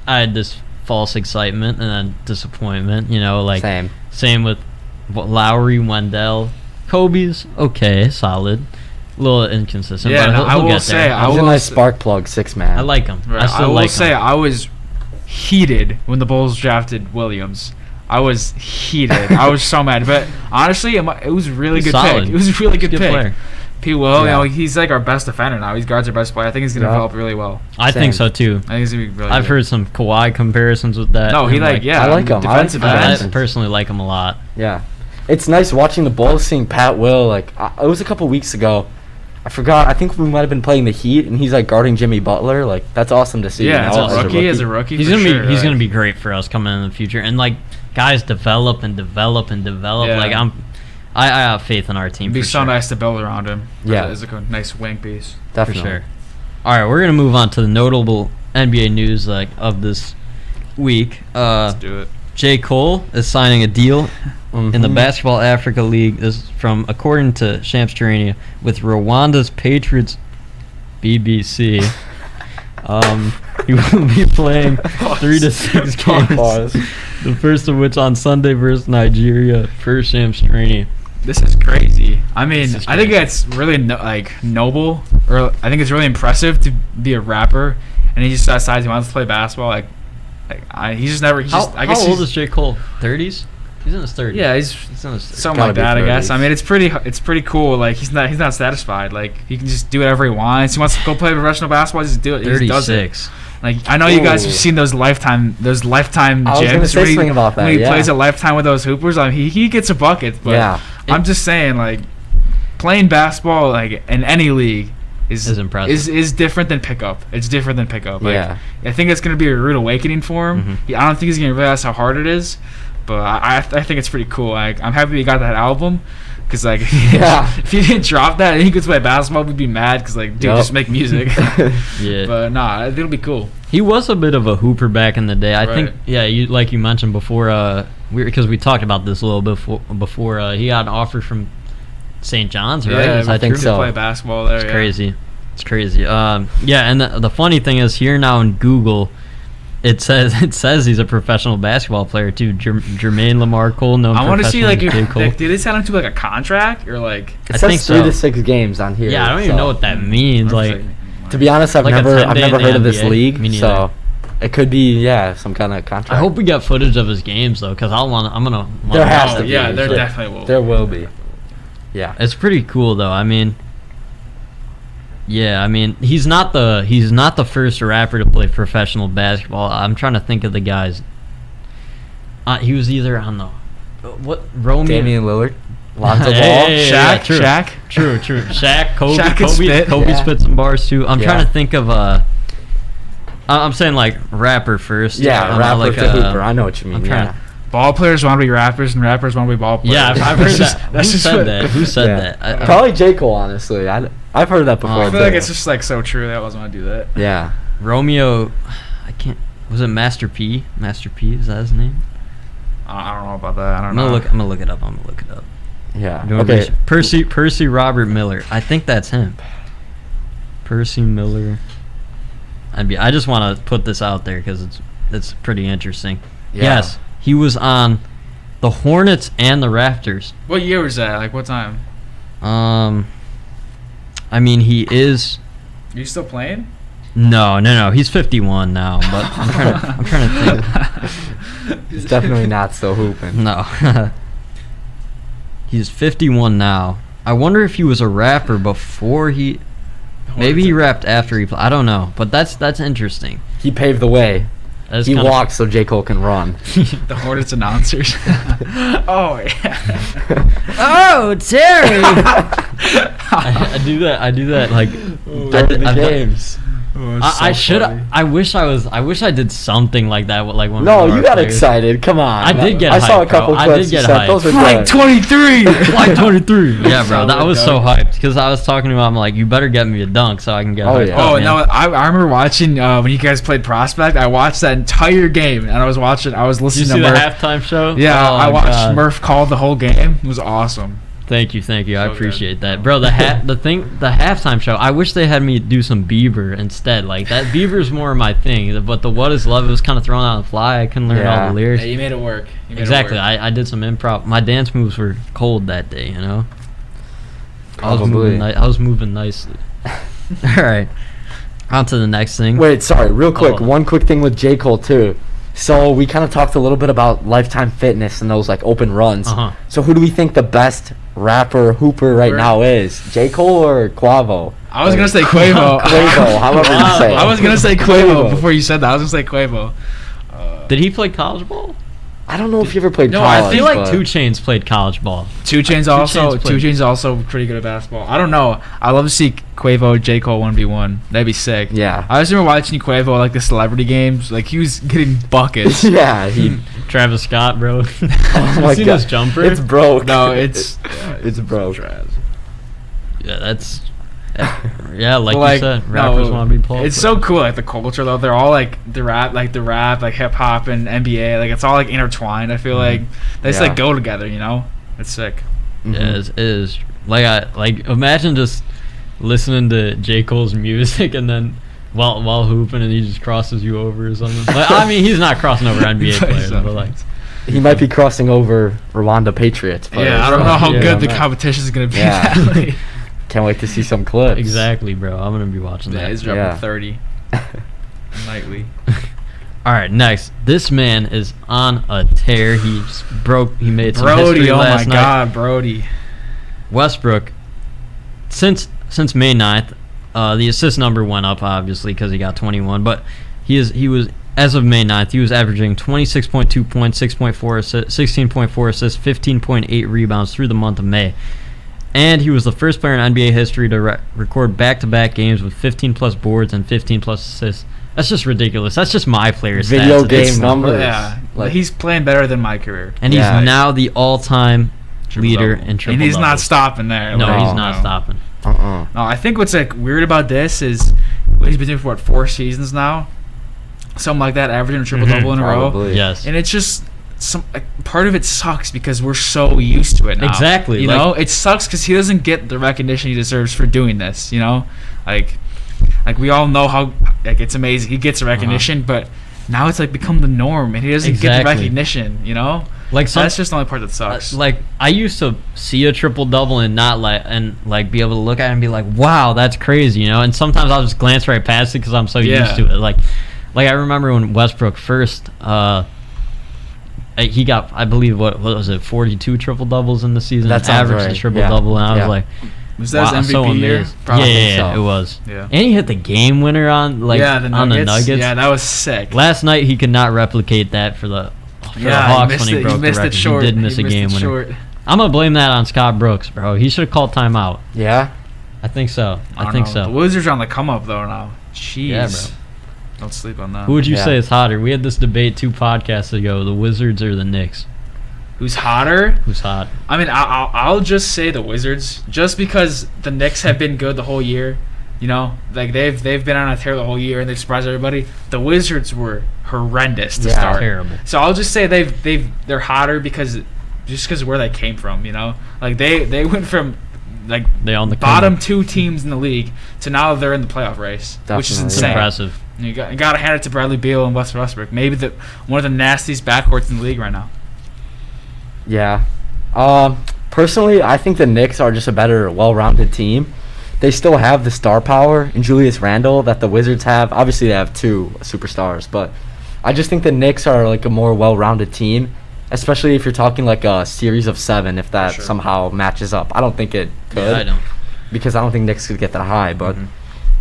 I had this false excitement and then disappointment. You know, like same with Lowry, Wendell, Kobe's okay, solid. A little inconsistent, yeah, but no, he'll get there. I was a nice spark plug, 6-man. I like him. Right. I will say I was heated when the Bulls drafted Williams. I was heated. I was so mad. But honestly, it was a really good solid. pick. It was a really good pick. Player. P. Will, you know, he's like our best defender now. He's guards our best player. I think he's going to develop really well. I think so too. I think he's going to be really I've good. hered some Kawhi comparisons with that. No, he I like him. Defensive I end. personally like him a lot. Yeah. It's nice watching the Bulls, seeing Pat Will. Like, it was a couple weeks ago. I forgot. I think we might have been playing the Heat, and he's like guarding Jimmy Butler. Like, that's awesome to see. Yeah, as a rookie. He's gonna be great for us coming in the future. And like, guys develop and develop and develop. Yeah. Like, I have faith in our team. It'd be for so sure. nice to build around him. Yeah, it's like a nice wing piece. Definitely. For sure. All right, we're gonna move on to the notable NBA news of this week. Let's do it. J. Cole is signing a deal in the Basketball Africa League. This is according to Shams Charania, with Rwanda's Patriots BBC. He will be playing 3 to 6 games. The first of which on Sunday versus Nigeria per Shams Charania. This is crazy. I mean, I think it's really noble, or I think it's really impressive to be a rapper, and he just decides he wants to play basketball. He's just never. How old is J. Cole? 30s? He's in his 30s. Yeah, he's in his 30s. Something like that, I guess. I mean, it's pretty cool. Like, he's not satisfied. Like, he can just do whatever he wants. He wants to go play professional basketball. Just do it. 36. He just does it. Like, I know you guys have seen those lifetime gyms. I was gonna say something about that. When he plays at Lifetime with those hoopers, I mean, he gets a bucket. But I'm just saying, like, playing basketball in any league is impressive. Is different than pickup. It's different than pickup. Like, I think it's gonna be a rude awakening for him. Mm-hmm. I don't think he's gonna realize how hard it is. But I think it's pretty cool. I'm happy he got that album. Because, if he didn't drop that and he could play basketball, we'd be mad. Because, just make music. Yeah. But, nah, it'll be cool. He was a bit of a hooper back in the day. I think, like you mentioned before, because we talked about this a little bit before he got an offer from St. John's, right? Yeah, I think so. Play basketball there, It's crazy. It's crazy. And the funny thing is, here now in Google, it says he's a professional basketball player too. Jermaine Lamar Cole, known I want to see Cole. did they sign him to a contract or It says 3 to 6 games on here. Yeah, I don't even know what that means. To be honest, I've never heard of this league, so it could be some kind of contract. I hope we got footage of his games though, because I'm gonna. There has to be. Yeah, there definitely will. There will be. Yeah, it's pretty cool though. I mean. Yeah, I mean, he's not the first rapper to play professional basketball. I'm trying to think of the guys. He was either on the Romeo. Damian Lillard. Lonzo Ball. Hey, Shaq. true. Shaq. True. Shaq, Kobe. Shaq could spit. Kobe Yeah. spit some bars too. I'm Yeah. trying to think of I'm saying like rapper first. Yeah, rapper like, to hooper. I know what you mean. I'm trying Yeah. Ball players want to be rappers, and rappers want to be ball players. Yeah, I've heard that. That's Who just said what- that? Who said Yeah. that? Probably J. Cole, honestly. I've heard that before. I feel too. like it's just like so true. They always want to do that. Yeah. Romeo, I can't. Was it Master P? Master P, is that his name? I don't know about that. I don't I'm know. gonna look it up. Yeah. Doing Okay. research. Percy Robert Miller. I think that's him. Percy Miller. I just want to put this out there because it's pretty interesting. Yeah. Yes, he was on the Hornets and the Raptors. What year was that? Like what time? I mean he is. Are you still playing? No. He's 51 now, but I'm trying to think. He's definitely not still hooping. No. He's 51 now. I wonder if he was a rapper before he. Maybe he rapped after he played. I don't know, but that's interesting. He paved the way. That's He kinda- walked so J. Cole can run. The Hornets announcers. Oh yeah. Oh, Terry! I do that like During the games. I should. I wish I did something like that. Like one. No, of you our got players. excited. Come on. I did get I saw a hyped, bro. couple I clips. did get you sent. hyped. Those were Flight good. 23. Flight 23. Yeah, bro. That Solid was so dunk. hyped because I was talking to him. I'm like, you better get me a dunk so I can get. Oh, hyped yeah. up, Oh man. no! I remember watching when you guys played Prospect. I watched that entire game, and I was Did you listening see to the Murph. halftime show? Yeah, Oh, I watched God. Murph call the whole game. It was awesome. Thank you. I So appreciate good. that, bro. The halftime show. I wish they had me do some Bieber instead. Like that Bieber's more my thing. But the What Is Love, it was kind of thrown on the fly. I couldn't learn all Yeah. the lyrics. Yeah, you made it work. You made Exactly. It work. I did some improv. My dance moves were cold that day. You know. I was Probably. moving. I was moving nicely. All right. On to the next thing. Wait, sorry, real quick. Oh. One quick thing with J. Cole too. So we kind of talked a little bit about Lifetime Fitness and those like open runs. Uh-huh. So who do we think the best rapper hooper right now is? J. Cole or Quavo? I was gonna say Quavo. Quavo, however you say it. I was gonna say Quavo before you said that. I was gonna say Quavo. Did he play college ball? I don't know if you ever played No, college. I feel like but- 2 Chainz played college ball. 2 Chainz also. Chainz 2 played- Chainz also pretty good at basketball. I don't know. I love to see Quavo, J Cole 1v1. That'd be sick. Yeah. I just remember watching Quavo like the celebrity games. Like he was getting buckets. Yeah, he. Travis Scott, bro. Oh my seen God. his jumper? It's broke. No, it's it's broke. Yeah, that's. Yeah, like, Like, you said, rappers no, want to be players. It's so cool, like the culture though. They're all like the rap, like hip hop and NBA. Like it's all like intertwined. I feel like they just Yeah. like go together. You know, it's sick. Yeah, it is. Like imagine just listening to J. Cole's music and then while hooping and he just crosses you over or something. Like, I mean, he's not crossing over NBA players, but like. He might be crossing over Rwanda Patriots. Players. Yeah, I don't know how Yeah, good the man. competition is gonna be. Yeah. That Can't wait to see some clips. Exactly, bro. I'm gonna be watching yeah, that. he's dropping Yeah. 30 nightly. All right, next. This man is on a tear. He made some Brody, history oh my last night. God, Brody. Westbrook, since May 9th, the assist number went up obviously because he got 21, but he was as of May 9th, he was averaging 26.2 points, 6.4 assists, 16.4 assists, 15.8 rebounds through the month of May. And he was the first player in NBA history to record back-to-back games with 15-plus boards and 15-plus assists. That's just ridiculous. That's just my player Video stats. game It's- numbers. Yeah, Like- he's playing better than my career. And Yeah. he's now the all-time Triple leader double. in triple And he's not doubles. stopping there. No, Like, he's not stopping. Uh-uh. No, I think what's like weird about this is he's been doing for 4 seasons now, something like that, averaging a triple double in a row. Probably. Yes. And it's just part of it sucks because we're so used to it now. Exactly, You like- know, it sucks because he doesn't get the recognition he deserves for doing this. You know, like we all know how like it's amazing he gets the recognition, but now it's like become the norm and he doesn't get the Exactly. recognition. You know, Like that's just the only part that sucks. like I used to see a triple double and not like be able to look at it and be like, wow, that's crazy, you know. And sometimes I'll just glance right past it because I'm so Yeah. used to it. Like I remember when Westbrook first, he got, I believe, what was it, 42 triple doubles in the season. That sounds averaged right. a triple Yeah. double, and I Yeah. was like, Was that wow, his so MVP year? amazed. Probably. Yeah, so. it was. Yeah. And he hit the game winner on The on the Nuggets. Yeah, that was sick. Last night he could not replicate that for the Hawks he when he missed broke it. the He missed record. it short. He did miss He a missed game it winner. short. I'm gonna blame that on Scott Brooks, bro. He should have called timeout. Yeah. I think so. I think so. The Wizards are on the come up though now. Jeez. Yeah, bro. Don't sleep on that. Who would you Yeah. say is hotter? We had this debate 2 podcasts ago: the Wizards or the Knicks. Who's hotter? Who's hot? I mean, I'll just say the Wizards, just because the Knicks have been good the whole year. You know, like they've been on a tear the whole year and they've surprised everybody. The Wizards were horrendous to start. Terrible. So I'll just say they're hotter because of where they came from. You know, like they went from like They on the bottom 2 teams in the league to now they're in the playoff race, which is Definitely. It's insane. impressive. You got to hand it to Bradley Beal and Wes Westbrook. Maybe one of the nastiest backcourts in the league right now. Yeah. Personally, I think the Knicks are just a better, well-rounded team. They still have the star power in Julius Randle that the Wizards have. Obviously, they have 2 superstars, but I just think the Knicks are like a more well-rounded team, especially if you're talking like a series of 7, if that somehow matches up. I don't think it could. Yeah, I don't. Because I don't think Knicks could get that high, but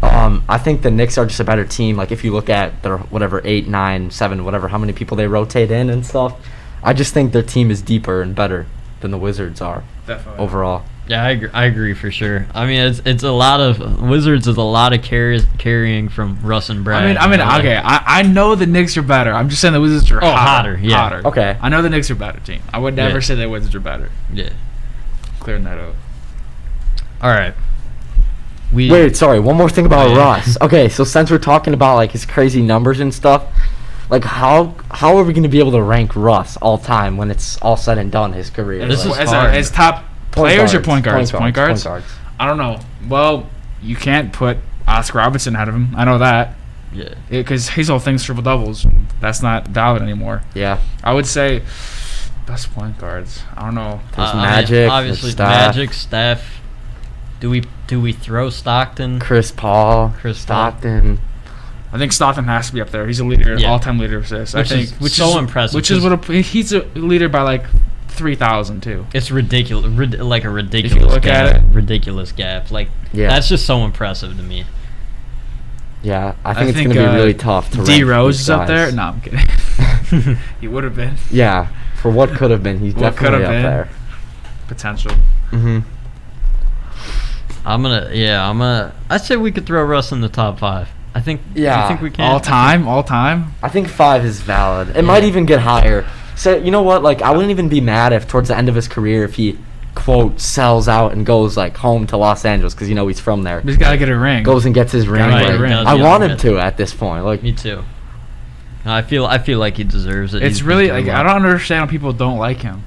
I think the Knicks are just a better team. Like if you look at their 8, 9, 7, whatever, how many people they rotate in and stuff, I just think their team is deeper and better than the Wizards are Definitely. overall. Yeah, I agree for sure. I mean, it's a lot of Wizards is a lot of carrying from Russ and Brad. I mean, like- okay. I know the Knicks are better. I'm just saying the Wizards are hotter, yeah. hotter. Okay. I know the Knicks are a better team. I would never Yeah. say the Wizards are better. Yeah. Clearing that up. All right. Wait, sorry. One more thing about Yeah. Russ. Okay, so since we're talking about like his crazy numbers and stuff, like how are we going to be able to rank Russ all time when it's all said and done his career? This Like, is hard. As top players or point guards? Point guards. I don't know. Well, you can't put Oscar Robertson ahead of him. I know that. Yeah. Because his whole thing's triple doubles. That's not valid anymore. Yeah. I would say best point guards. I don't know. There's I mean, Magic. obviously, there's Steph, Magic, Steph. Do we throw Stockton? Chris Paul, Chris Paul. Stockton. I think Stockton has to be up there. He's a leader, Yeah. all-time leader of assists. Which I think, is so impressive, Which is 'cause- he's a leader by like 3,000 too. It's ridiculous, like a If ridiculous you look gap. at it. Ridiculous gap. Like Yeah. that's just so impressive to me. Yeah, I I think it's think, going to be really tough to D rank Rose these is up there. guys. No, I'm kidding. He would have been Yeah, for what could have been, he's What could definitely have up been. there. potential. Mm-hmm. I'd say we could throw Russ in the top 5. I think. Yeah. I think we can. All time. I think 5 is valid. It might even get higher. So you know what? Like I wouldn't even be mad if towards the end of his career, if he quote sells out and goes like home to Los Angeles because you know he's from there. He's got to get a ring. Goes and gets his ring. Gotta get a Like, ring. I want him to at this point. Like Me too. I feel like he deserves it. It's He's really been like doing I well. don't understand how people don't like him.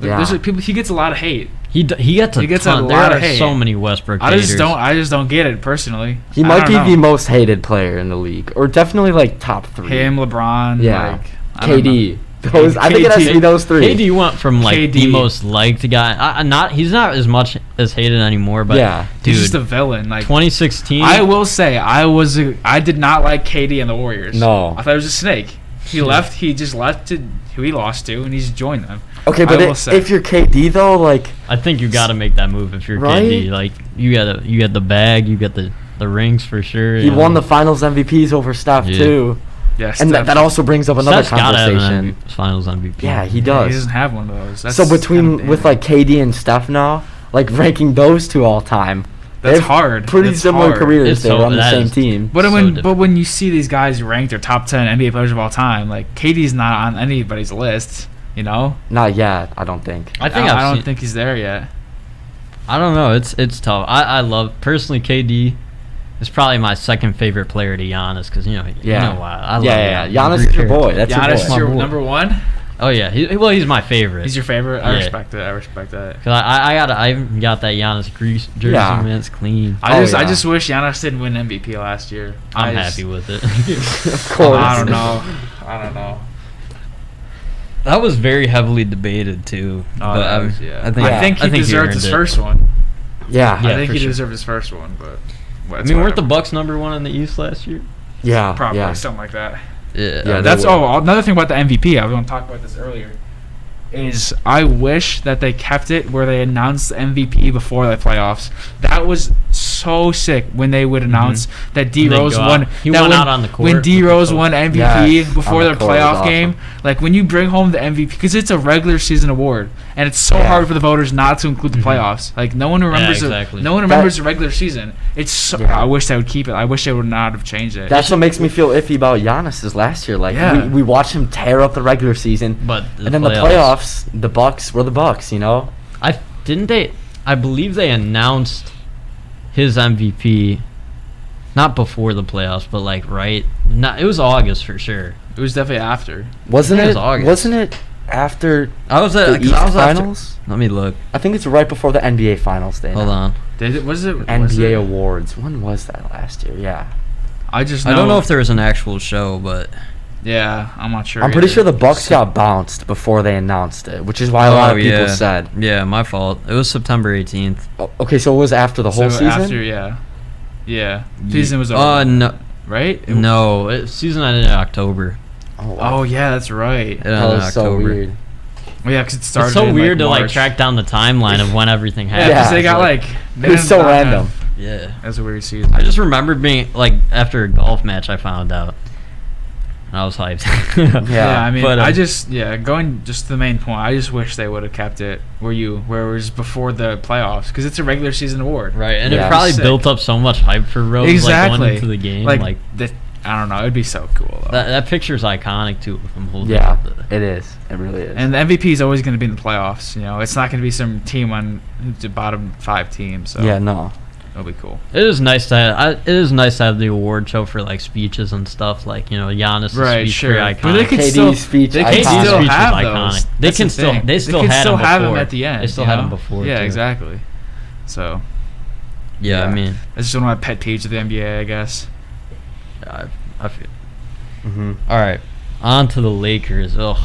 Like, Yeah. there's like, people. He gets a lot of hate. He gets a He gets a ton. There lot are of hate. so many Westbrook I haters. just don't get it personally. he I might don't be know. the most hated player in the league, or definitely like top 3. Him, LeBron. Yeah. Like, I don't know. KD. I think it has to be those 3. KD went from like the KD. most liked guy. He's not as much as hated anymore, but Yeah. He's dude, just a villain. Like 2016. I will say, I did not like KD and the Warriors. No. I thought it was a snake. He left. He just left to who he lost to, and he's joined them. Okay, but I will say. if you're KD though, like I think you got to make that move if you're Right? KD. Like you got the bag, you got the rings for sure. he won the Finals MVPs over Steph Yeah. too, Yes, and that also brings up another Steph's gotta have an conversation. Finals MVP. Yeah, he He does. doesn't have one of those. That's So between kinda with damn. like KD and Steph now, like ranking those 2 all time, That's they have hard. Pretty That's similar hard. careers. It's They so- were on the that same is- team. But So when different. when you see these guys ranked or top 10 NBA players of all time, like KD's not on anybody's list. You know, Not yet, I don't think. I think I I've don't seen- think he's there yet. I don't know. It's tough. I love personally KD is probably my second favorite player to Giannis because you know why I love Yeah. Giannis. Giannis is your boy. That's Giannis your is boy. your boy. number one. Oh yeah, he's my favorite. He's your favorite. I Yeah. respect it. I respect that. Cause I got that Giannis Greece jersey, Yeah. man. It's clean. I yeah. just wish Giannis didn't win MVP last year. I'm happy with it. Of course. I don't know. That was very heavily debated too. Oh, but that I was- yeah. I think I think he deserved earned his it. first one. Yeah. Yeah, I think for he sure. deserved his first one, but I mean, weren't the Bucks number 1 in the East last year? Yeah. probably Yeah. something like that. Yeah. Yeah, That's they were. another thing about the MVP. I was going to talk about this earlier. Is I wish that they kept it where they announced the MVP before the playoffs. That was so so sick when they would announce that D When they Rose go out. won. He that went when, out on the court when D with the Rose coach. won MVP Yes, before on their the court was playoff awesome. game. Like when you bring home the MVP, because it's a regular season award, and it's so Yeah. hard for the voters not to include the playoffs. Like no one remembers. exactly. No one remembers the regular season. It's. So, Yeah. I wish they would keep it. I wish they would not have changed it. That's what makes me feel iffy about Giannis's last year. Like Yeah. we watched him tear up the regular season, But and then the playoffs, the Bucks were the Bucks. You know. I believe they announced his MVP, not before the playoffs, but like it was August for sure. It was definitely after. Wasn't it was it? August. Wasn't it after I was the at East I was after- Finals? Let me look. I think it's right before the NBA Finals day. Hold now. on. Did it? Was it? was NBA it? awards. When was that last year? Yeah. I just. I don't know if there was an actual show, but Yeah, I'm not sure. I'm pretty either. sure the Bucks got bounced before they announced it, which is why a lot of people said. Yeah, my fault. It was September 18th. Oh, okay, so it was after the whole So season. After, yeah. Season was over. No, Right? season ended in October. Oh, Oh yeah, that's right. It that ended in was so October. weird. Well, yeah, because it started. It's so in, weird to March. track down the timeline of when everything Yeah, happened. because Yeah, they got it's they It was didn't so knock random. out- Yeah. That's a weird season. I just remember being after a golf match I found out. And I was hyped. Yeah, I mean, But, going just to the main point. I just wish they would have kept it where it was before the playoffs, because it's a regular season award. Right, and Yeah. it probably Sick. built up so much hype for Rose Exactly. going into the game. Like I don't know. It'd be so cool though. that picture's iconic too with him holding Yeah, up the, it is. It really is. And the MVP is always going to be in the playoffs. You know, it's not going to be some team on the bottom 5 team. So yeah, no. it'll be cool. It is nice to have the award show for like speeches and stuff, like Giannis' Right, speech, sure. very But they iconic. could KD's still speech, they iconic. can KD's still speech was have iconic. those. They That's can the still thing. they still can had still him have before. them at the end. They still you had know? him before. Yeah, too. exactly. So Yeah, I Yeah. mean, that's just one of my pet peeves of the NBA, I guess. I feel. Mm-hmm. All right, on to the Lakers. Ugh,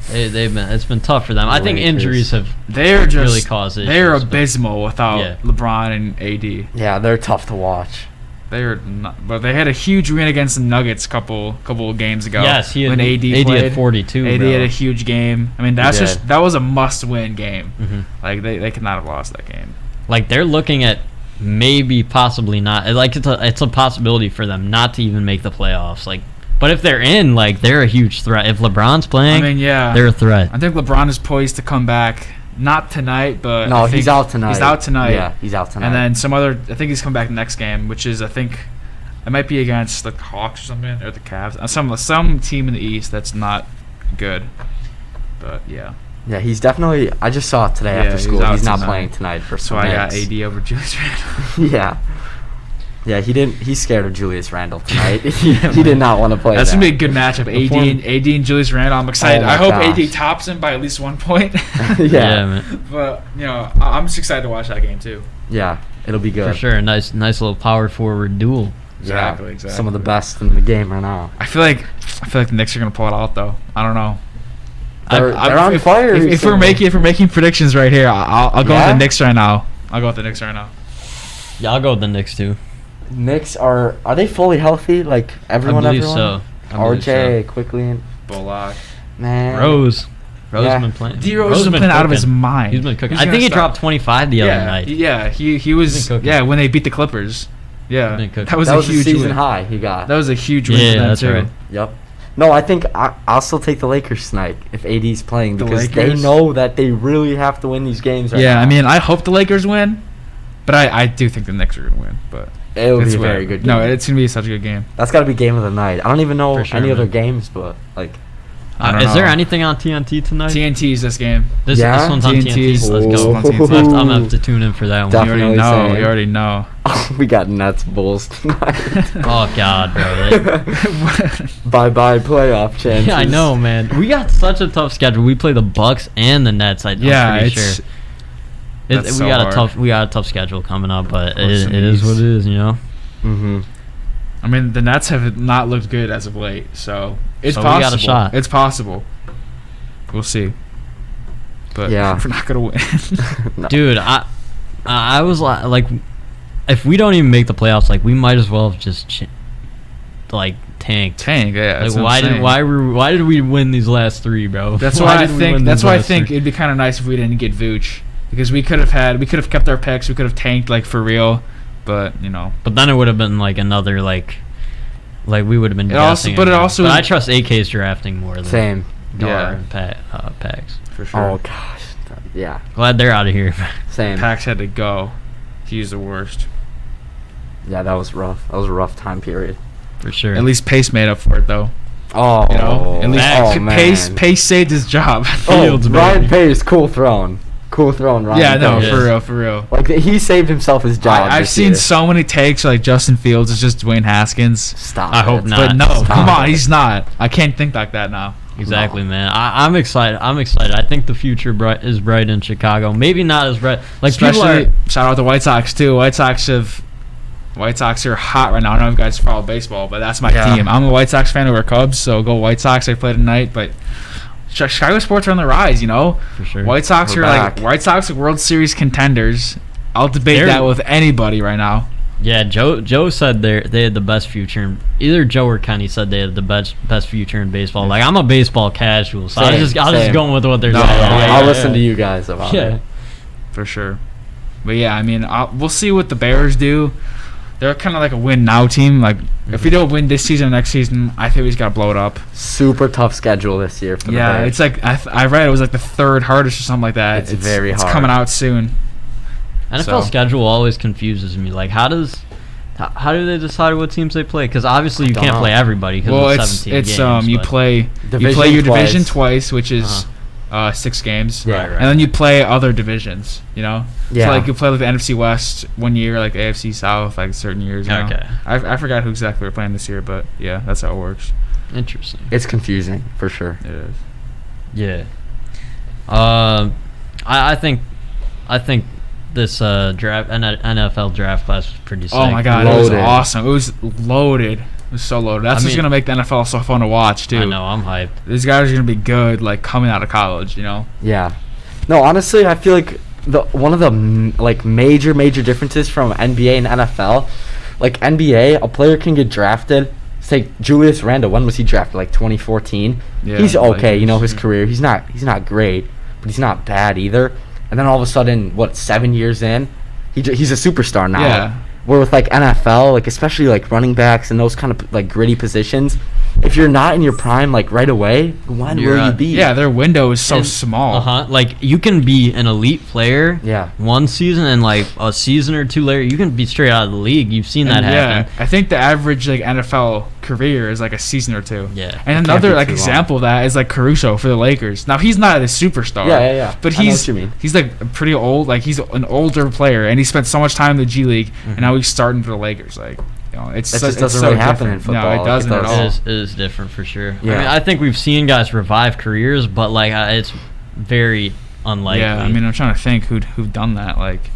it's been tough for them. I think Lakers. injuries have They're just really caused issues. they're but- abysmal without Yeah. LeBron and AD. Yeah, they're tough to watch. They're not, but they had a huge win against the Nuggets couple of games ago. Yes, when AD AD played. had 42. AD bro. had a huge game. I mean, He that was a must-win game. Mhm. Like they could not have lost that game. Like they're looking at maybe possibly not. Like it's a possibility for them not to even make the playoffs. Like, but if they're in, like they're a huge threat. If LeBron's playing, I mean, yeah, they're a threat. I think LeBron is poised to come back. Not tonight, but No, I think he's out tonight. He's out tonight. Yeah, he's out tonight. And then I think he's coming back next game, which is I think it might be against the Hawks or something, or the Cavs. Some team in the East that's not good. But yeah, yeah, he's definitely. I just saw it today Yeah, after he's school. out He's not tonight. playing tonight for so some I got minutes. AD over Julius Randle. Yeah. Yeah, he didn't. He's scared of Julius Randle tonight. Yeah, he did man. not want to play. That's that. gonna be a good matchup. AD and Julius Randle. I'm excited. Oh my I hope gosh. AD tops him by at least 1 point. Yeah. man, But I'm just excited to watch that game too. Yeah, it'll be good. for sure. A nice little power forward duel. Yeah, Exactly. Some of the best in the game right now. I feel like the Knicks are gonna pull it out though. I don't know. They're on fire. If we're making predictions right here, I'll go with Yeah? the Knicks right now. I'll go with the Knicks right now. Yeah, I'll go with the Knicks too. Knicks are they fully healthy? Like everyone, I believe everyone? so. I believe RJ quickly and Bullock. man. Rose has Yeah. been playing. D Rose has been playing out of his mind. He's been cooking. Who's I gonna think he stop? dropped 25 the other night. Yeah, he was. He's been cooking. Yeah, when they beat the Clippers. Yeah, He's been cooking. that was That a was a huge season win. high he got. That was a huge win Yeah, for them that's too. right. Yep. No, I think I'll still take the Lakers tonight if AD's playing The because they Lakers? know that they really have to win these games right Yeah, now. I mean, I hope the Lakers win, but I do think the Knicks are gonna win. But it'll it's be a very whatever. good game. No, it's gonna be such a good game. That's got to be game of the night. I don't even know For sure, any other man. games, but like I don't Is there know. anything on TNT tonight? TNT's this game. This Yeah? one's on TNT 's TNT. Let's This go. one's on TNT. I'm gonna have to tune in for that one. Definitely. You already know. same. You already know. we got Nets Bulls tonight. Oh God, bro. Bye playoff chances. Yeah, I know, man. We got such a tough schedule. We play the Bucks and the Nets. I'm Yeah, pretty it's sure. that's We so got hard. we got a tough schedule coming up, but course it it is is. what it is, you know. Mm-hmm. I mean, the Nets have not looked good as of late, so it's So we possible. got a shot. It's possible. We'll see. But Yeah. we're not gonna win. No. Dude, I was like, if we don't even make the playoffs, like we might as well have just tanked. Tank, yeah. Like that's what I'm saying. why did we win these last three, bro? That's Why why I did we think. win That's these why I last think three? it'd be kind of nice if we didn't get Vooch, because we could have kept our picks. We could have tanked like for real, but But then it would have been like another like we would have been guessing. But I trust AK's drafting more than Same. Gar and Pax. for sure. Oh gosh. Yeah. Glad they're out of here. Same. Pax had to go. He's the worst. Yeah, that was rough. That was a rough time period. For sure. At least Pace made up for it though. Oh. At least Pace saved his job. Fields, Ryan Pace, cool throne, Ryan. Yeah, no, Pace. for real. Like he saved himself his job. I've seen so many takes like Justin Fields is just Dwayne Haskins. Stop. I hope not. But no, Stop come on, it. he's not. I can't think like that now. Exactly, man. I'm excited. I think the future is bright in Chicago. Maybe not as bright. Like Especially shout out to White Sox too. White Sox are hot right now. I don't know if you guys follow baseball, but that's my team. I'm a White Sox fan over Cubs, so go White Sox. They play tonight, but Chicago sports are on the rise. For sure. White Sox We're are back. White Sox are World Series contenders. I'll debate that with anybody right now. Yeah, Joe said they had the best future. Either Joe or Kenny said they had the best future in baseball. Like I'm a baseball casual, so I'll just going with what they're saying. I'll listen to you guys about it. For sure. But yeah, I mean, we'll see what the Bears do. They're kind of like a win now team. Like if we don't win this season or next season, I think we just got to blow it up. Super tough schedule this year for the Bears. It's like I read it was like the third hardest or something like that. It's very hard. It's coming out soon. NFL schedule always confuses me. Like how do they decide what teams they play? Because obviously you can't play everybody. Well, it's 17 games, you play your division twice, which is 6 games. Right. And then you play other divisions. Yeah. So like you play like the NFC West one year, like AFC South, like certain years. Okay. I forgot who exactly we're playing this year, but yeah, that's how it works. Interesting. It's confusing for sure. It is. Yeah. I think this NFL draft class was pretty sick. Oh my god, Loaded. it was awesome. It was loaded. It was so loaded. That's what's gonna make the NFL so fun to watch too. I know, I'm hyped. These guys are gonna be good, like coming out of college. Yeah. No, honestly, I feel like one of the major differences from NBA and NFL, like NBA, a player can get drafted. Say Julius Randle. When was he drafted? Like 2014. Yeah, He's okay. His career. He's not great, but he's not bad either. And then all of a sudden, 7 years in, he's a superstar now. Yeah. Where with like NFL, like especially like running backs and those kind of like gritty positions, if you're not in your prime like right away, when will you be? Yeah, their window is so small. Like you can be an elite player. Yeah. One season and like a season or two later, you can be straight out of the league. You've seen that happen. I think the average like NFL career is like a season or two. Yeah. And another like example of that is like Caruso for the Lakers. Now he's not a superstar. Yeah. But I know what you mean. he's like pretty old. Like he's an older player, and he spent so much time in the G League, and now he's starting for the Lakers. Like It just doesn't really happen in football. No, it doesn't at all. It is different for sure. Yeah. I mean, I think we've seen guys revive careers, but like it's very unlikely. Yeah, I mean, I'm trying to think who've done that, like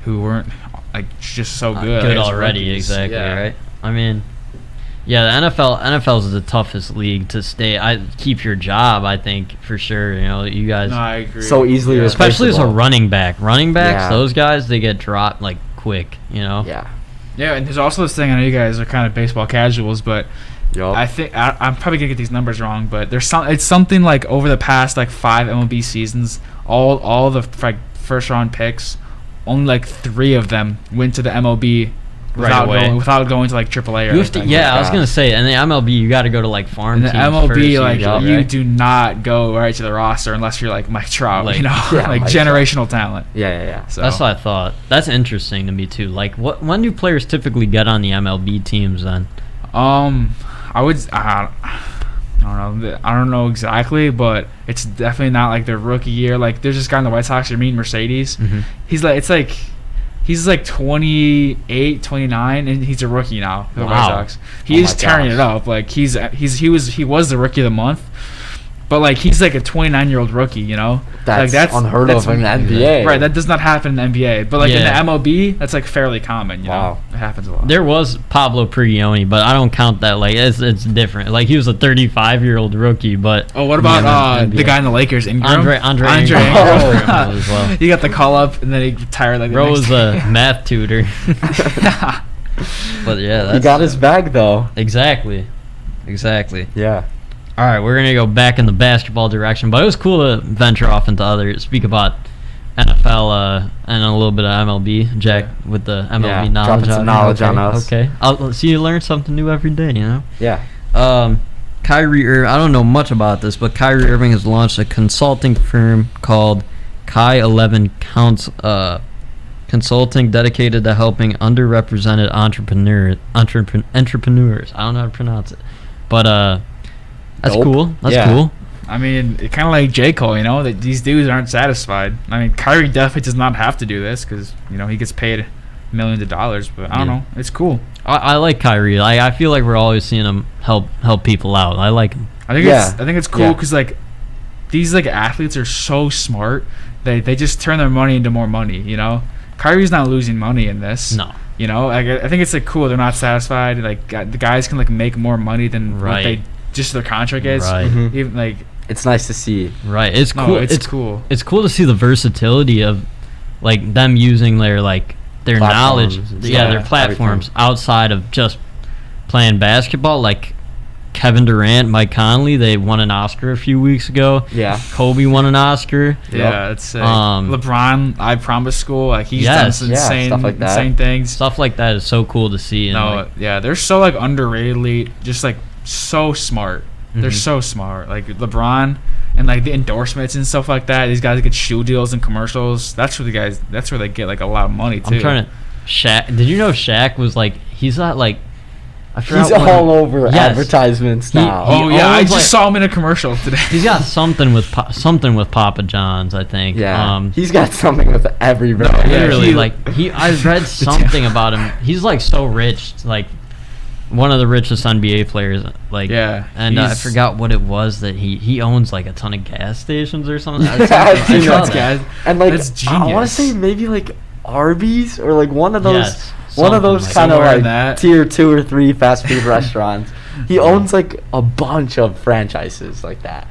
who weren't like just so good. Good as already, rookies. exactly, Yeah. right? I mean, yeah, the NFL is the toughest league to keep your job. I think for sure. You guys. No, I agree. So easily especially as a replaceable. running back. Running backs, Yeah. those guys, they get dropped like quick. Yeah. Yeah, and there's also this thing. I know you guys are kind of baseball casuals, but Yup. I think I'm probably gonna get these numbers wrong, but it's something like over the past like 5 MLB seasons, all the like first round picks, only like 3 of them went to the MLB without going to like AAA or anything. I was gonna say, in the MLB, you got to go to like farm In the teams MLB, first, like usually, you right? do not go right to the roster unless you're like Mike Trout, Like- Yeah, like Mike generational talent. Yeah. So That's what I thought. That's interesting to me too. Like, when do players typically get on the MLB teams then? I don't know exactly, but it's definitely not like their rookie year. Like there's this guy in the White Sox, Yermin Mercedes. Mhm. He's like 28, 29, and he's a rookie now for the White Wow. Sox. He's tearing it up. Like he was the rookie of the month. But like he's like a 29-year-old rookie, That's unheard of in the NBA. Right, that does not happen in the NBA. But like in the Yeah. MLB, that's like fairly common, Wow. It happens a lot. There was Pablo Prigioni, but I don't count that. Like, it's different. Like, he was a 35-year-old rookie, but Oh, what about the guy in the Lakers, Ingram? Andre Ingram. Ingram as well. He got the call up and then he retired like the Bro next was a math tutor. But yeah, that's He got his bag though. exactly. Yeah. All right, we're gonna go back in the basketball direction, but it was cool to venture off into speak about NFL and a little bit of MLB. Jack with the MLB knowledge. Dropping some knowledge on us. Okay. I'll see, you learn something new every day, you know? Yeah. Kyrie Irving, I don't know much about this, but Kyrie Irving has launched a consulting firm called Chi 11 Consulting, dedicated to helping underrepresented entrepreneurs. I don't know how to pronounce it, but that's Dope. cool. That's Yeah. cool. I mean, kind of like J. Cole, you know, that these dudes aren't satisfied. I mean, Kyrie definitely does not have to do this because, you know, he gets paid millions of dollars, but I don't know. It's cool. I like Kyrie. I feel like we're always seeing him help people out. I like him. I think it's cool because like these like athletes are so smart. They just turn their money into more money. You know, Kyrie's not losing money in this. No. You know, I think it's like cool. They're not satisfied. Like the guys can like make more money than what they just their contract is. Right. Mhm. Even like It's nice to see. Right. It's no, cool. it's cool. It's cool to see the versatility of like them using their knowledge, Platforms. their platforms outside of just playing basketball. Like Kevin Durant, Mike Conley, they won an Oscar a few weeks ago. Yeah. Kobe won an Oscar. Yeah, it's sick. Um, LeBron, I Promise School, like he's Yes. done some insane, stuff like that. insane things. Stuff like that is so cool to see. And No, like, yeah, they're so like underrated, just like so smart. They're Mhm. so smart. Like LeBron and like the endorsements and stuff like that. These guys get shoe deals and commercials. That's where they get like a lot of money too. I'm trying to. Shaq. Did you know Shaq was like? He's not like. I forgot He's what- all over Yes. advertisements now. Oh yeah, I owns, just like- saw him in a commercial today. He's got something with Papa John's, I think. Yeah. He's got something with every brand. yeah, Literally, he- I read something about him. He's like so rich, like one of the richest NBA players. Like, Yeah, and I he's- forgot what it was that he owns like a ton of gas stations or something. Yeah, I've seen saw that. that. And like, That's I want to genius. say maybe like Arby's or like one of those. Yes, One of something those like kind of Somewhere in like that. tier 2 or 3 fast food restaurants. He owns like a bunch of franchises like that.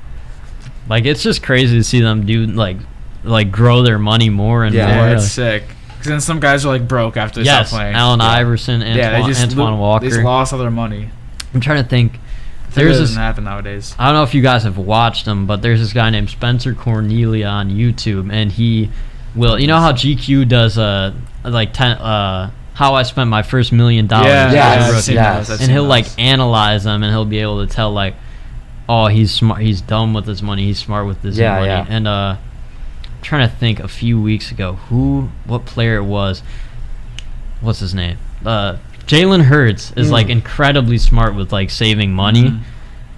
Like, it's just crazy to see them do like grow their money more and Yeah. more. Yeah, it's sick. Because then some guys are like broke after they Yes, stop playing. Allen Yeah. Iverson, Antoine Walker. They just lost all their money. I'm trying to think. That There's doesn't this. happen nowadays. I don't know if you guys have watched him, but there's this guy named Spencer Cornelia on YouTube, and he will. You know how GQ does how I spent my first $1 million. Yeah, Yeah, I've yes, seen yes. those, I've And seen he'll like those. analyze them, and he'll be able to tell like, oh, he's smart, he's dumb with his money, he's smart with his Yeah, money. yeah. And I'm trying to think a few weeks ago what player it was. What's his name? Jalen Hurts is like incredibly smart with like saving money.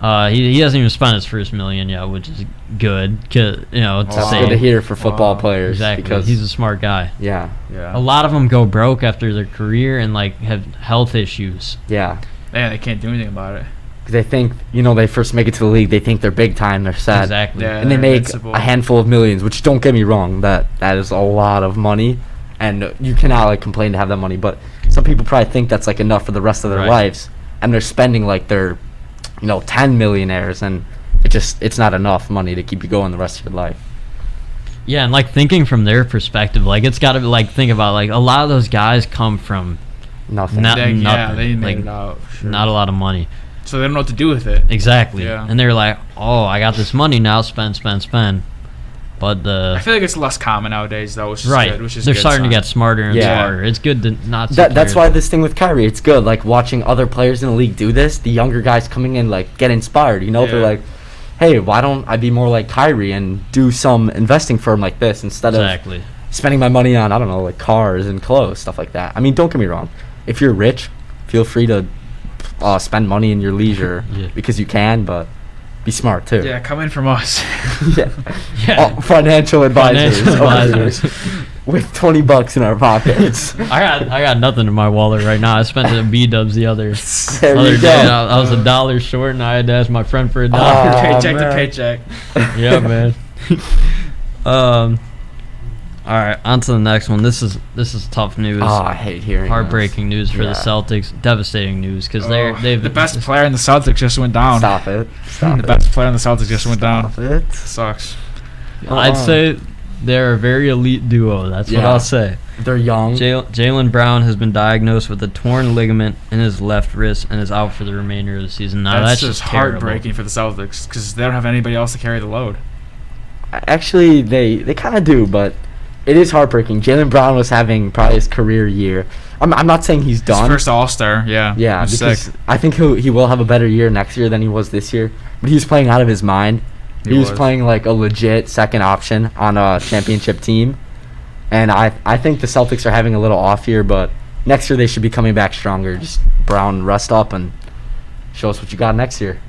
Mhm. He hasn't even spent his first $1 million yet, which is good. You know, to That's save. good to hear for football Wow. players. Exactly, Because he's a smart guy. yeah, Yeah. A lot of them go broke after their career and like have health issues. yeah. Man, they can't do anything about it. 'Cause they think, they first make it to the league, they think they're big time, they're set. Exactly. Yeah. And they They're make invincible. a handful of millions, which don't get me wrong, that is a lot of money, and you cannot like complain to have that money. But some people probably think that's like enough for the rest of their Right. lives, and they're spending like they're, 10 millionaires, and it's not enough money to keep you going the rest of your life. Yeah, and like thinking from their perspective, like it's got to be like think about like a lot of those guys come from Nothing. Not- Yeah, nothing, they made like, it out. Sure. not a lot of money. So they don't know what to do with it. Exactly. Yeah. And they're like, oh, I got this money now, spend. But I feel like it's less common nowadays, though, which is right, good. Which is they're good starting to sign. get smarter and Yeah. smarter. It's good to not. See That's players- why this thing with Kyrie, it's good. Like watching other players in the league do this, the younger guys coming in like get inspired. They're Yeah. like, hey, why don't I be more like Kyrie and do some investing firm like this instead of Exactly. spending my money on, I don't know, like cars and clothes, stuff like that. I mean, don't get me wrong. If you're rich, feel free to spend money in your leisure Yeah. because you can, but be smart too. Yeah, come in from us. Yeah. Yeah. Oh, financial advisors. Financial over here advisors. with $20 in our pockets. I got nothing in my wallet right now. I spent it at B-dubs the other There you day. go. And I was $1 short, and I had to ask my friend for $1. Oh, Paycheck to man. paycheck. Yeah, man. All right, on to the next one. This is tough news. Oh, I hate hearing Heartbreaking news for Yeah. the Celtics. Devastating news because they've the best player in the Celtics just went this. down. Stop it. Stop The it. best player in the Celtics just went down. Stop it. Sucks. I'd say they're a very elite duo. That's what Yeah. I'll say. They're young. Jaylen Brown has been diagnosed with a torn ligament in his left wrist and is out for the remainder of the season. Now That's that's just terrible. heartbreaking for the Celtics because they don't have anybody else to carry the load. Actually, they kind of do, but It is heartbreaking. Jaylen Brown was having probably his career year. I'm not saying he's done. His first All-Star, yeah. Yeah, That's because sick. I think he will have a better year next year than he was this year. But he's playing out of his mind. He was playing like a legit second option on a championship team. And I think the Celtics are having a little off here, but next year they should be coming back stronger. Just Brown rest up and show us what you got next year.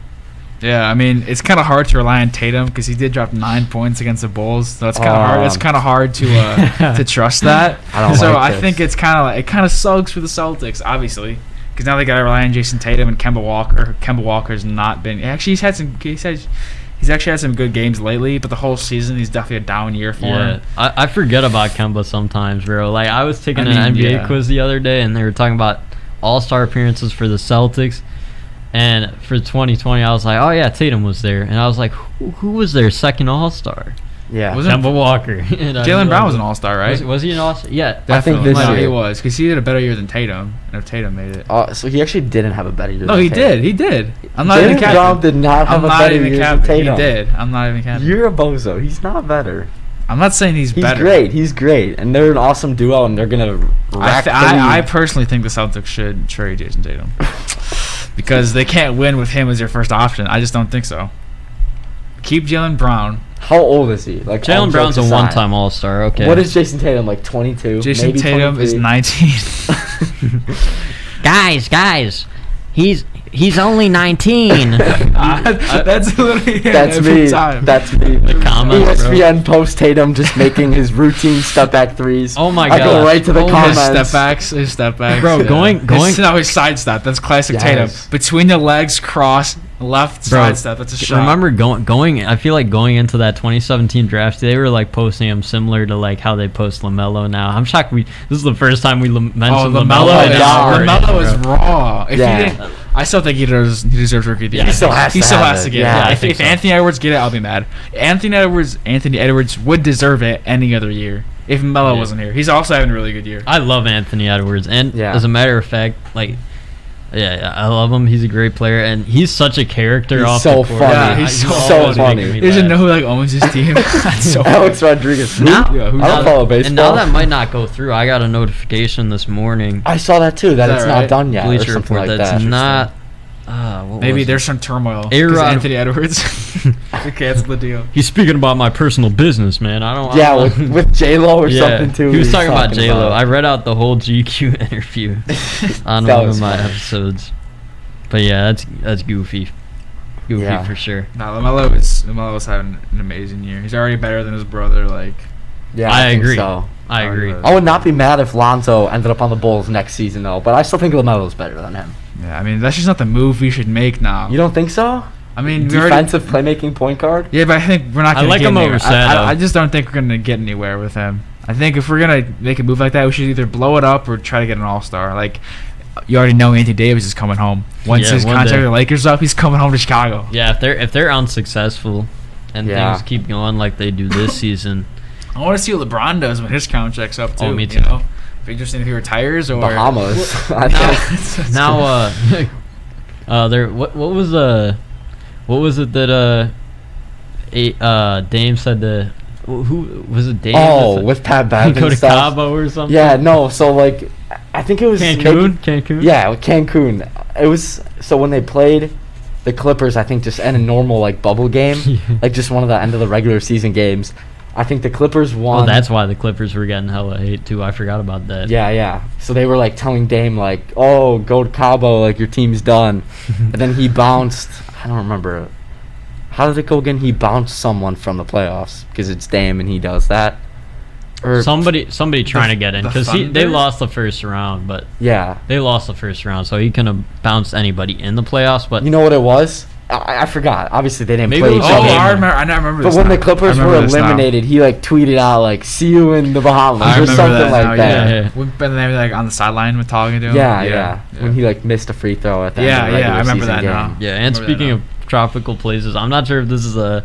Yeah, I mean, it's kind of hard to rely on Tatum because he did drop 9 points against the Bulls. So it's kind of hard. It's kind of hard to trust that. I think it's kind of sucks for the Celtics, obviously, because now they got to rely on Jason Tatum and Kemba Walker. Kemba Walker's not been actually he's actually had some good games lately, but the whole season he's definitely a down year for him. I forget about Kemba sometimes, bro. Like I was taking an NBA quiz the other day, and they were talking about All-Star appearances for the Celtics. And for 2020, I was like, oh, yeah, Tatum was there. And I was like, who was their second All-Star? Yeah. Kemba Walker. Jaylen Brown was an All-Star, right? Was he an All-Star? Yeah. I think this year. He was, because he did a better year than Tatum. And if Tatum made it. So he actually didn't have a better year No, than he Tatum. did. He did. I'm not even Jaylen capping. Brown did not have a better year than Tatum. He did. I'm not even capping. You're a bozo. He's not better. I'm not saying he's better. He's great. And they're an awesome duo, and they're going to rack I personally think the Celtics should trade Jason Tatum. Because they can't win with him as their first option. I just don't think so. Keep Jaylen Brown. How old is he? Like Jaylen Brown's a one-time All-Star. Okay. What is Jason Tatum, like 22? Jason maybe Tatum 23? is 19. Guys, he's only 19. That's literally That's every me. time. That's me. The comments, bro. ESPN post Tatum just making his routine step back threes. Oh my I go gosh. right to the Oh, comments. His step backs. Bro, going- No, his side step. That's classic Yes. Tatum. Between the legs, cross, left Bro, side step. That's a shot. Remember going? I feel like going into that 2017 draft, they were like posting him similar to like how they post LaMelo now. I'm shocked. This is the first time we mentioned LaMelo. LaMelo is raw. If Yeah. he didn't, I still think he deserves rookie of the year. He still has to have it. get Yeah, it. I If Anthony Edwards get it, I'll be mad. Anthony Edwards would deserve it any other year if Melo wasn't here. He's also having a really good year. I love Anthony Edwards, and as a matter of fact, like. Yeah, I love him. He's a great player, and he's such a character. He's off so the court. funny. Yeah, he's so funny. He doesn't know who like owns his team. That's so Alex Rodriguez. Now, Yeah, I don't follow baseball. And now that might not go through. I got a notification this morning. I saw that too. That Is it's that not right? done yet. Bleacher or something Report. like That's that. not. What Maybe was there's it? some turmoil. A-Rod- Because Anthony Edwards cancel the deal. He's speaking about my personal business, man. I don't. Yeah, I don't with J-Lo or something too. He was talking about talking J-Lo. I read out the whole GQ interview on That one was of my funny. episodes. But yeah, that's goofy. Goofy Yeah. for sure. No, LaMelo's having an amazing year. He's already better than his brother. Like, Yeah, I think agree. So. I agree. I would not be mad if Lonzo ended up on the Bulls next season though, but I still think LaMelo's better than him. yeah, I mean that's just not the move we should make now. You don't think so? I mean, we already, Defensive playmaking point guard? yeah, but I think we're not. I Gonna like get him anywhere. over Sato. I just don't think we're gonna get anywhere with him. I think if we're gonna make a move like that, we should either blow it up or try to get an all-star. Like, you already know Anthony Davis is coming home. Once Yeah, his one contract day. with the Lakers up, he's coming home to Chicago. Yeah, if they're unsuccessful and Yeah. things keep going like they do this season, I want to see what LeBron does when his contract's up too. Oh, me You too. know? Be interesting if he retires or Bahamas. now there what was it that Dame said to who was it Dame? Oh, with Pat Bev go and to stuff. Cabo or something. Yeah, no. So like, I think it was Cancun. Yeah, with Cancun. It was so when they played the Clippers, I think just in a normal like bubble game, like just one of the end of the regular season games. I think the Clippers won. Oh, that's why the Clippers were getting hella hate too. I forgot about that. Yeah. So they were like telling Dame like, "Oh, go to Cabo, like your team's done." And then he bounced. I don't remember. How did it go again? He bounced someone from the playoffs because it's Dame and he does that. Or Somebody trying to get in the because they Thunder? lost the first round, but yeah. they lost the first round, so he couldn't have bounced anybody in the playoffs. But You know what it was? I forgot. Obviously they didn't Maybe play it each was Oh, other. game. I remember. But this when now. the Clippers I were remember this now. eliminated, he like tweeted out like, "See you in the Bahamas" I or remember something that like now, that. yeah. When Ben they were like on the sideline with talking to him. Yeah. When he like missed a free throw at the end of the regular I remember season that game. now. yeah, and Remember that speaking now. of tropical places, I'm not sure if this is a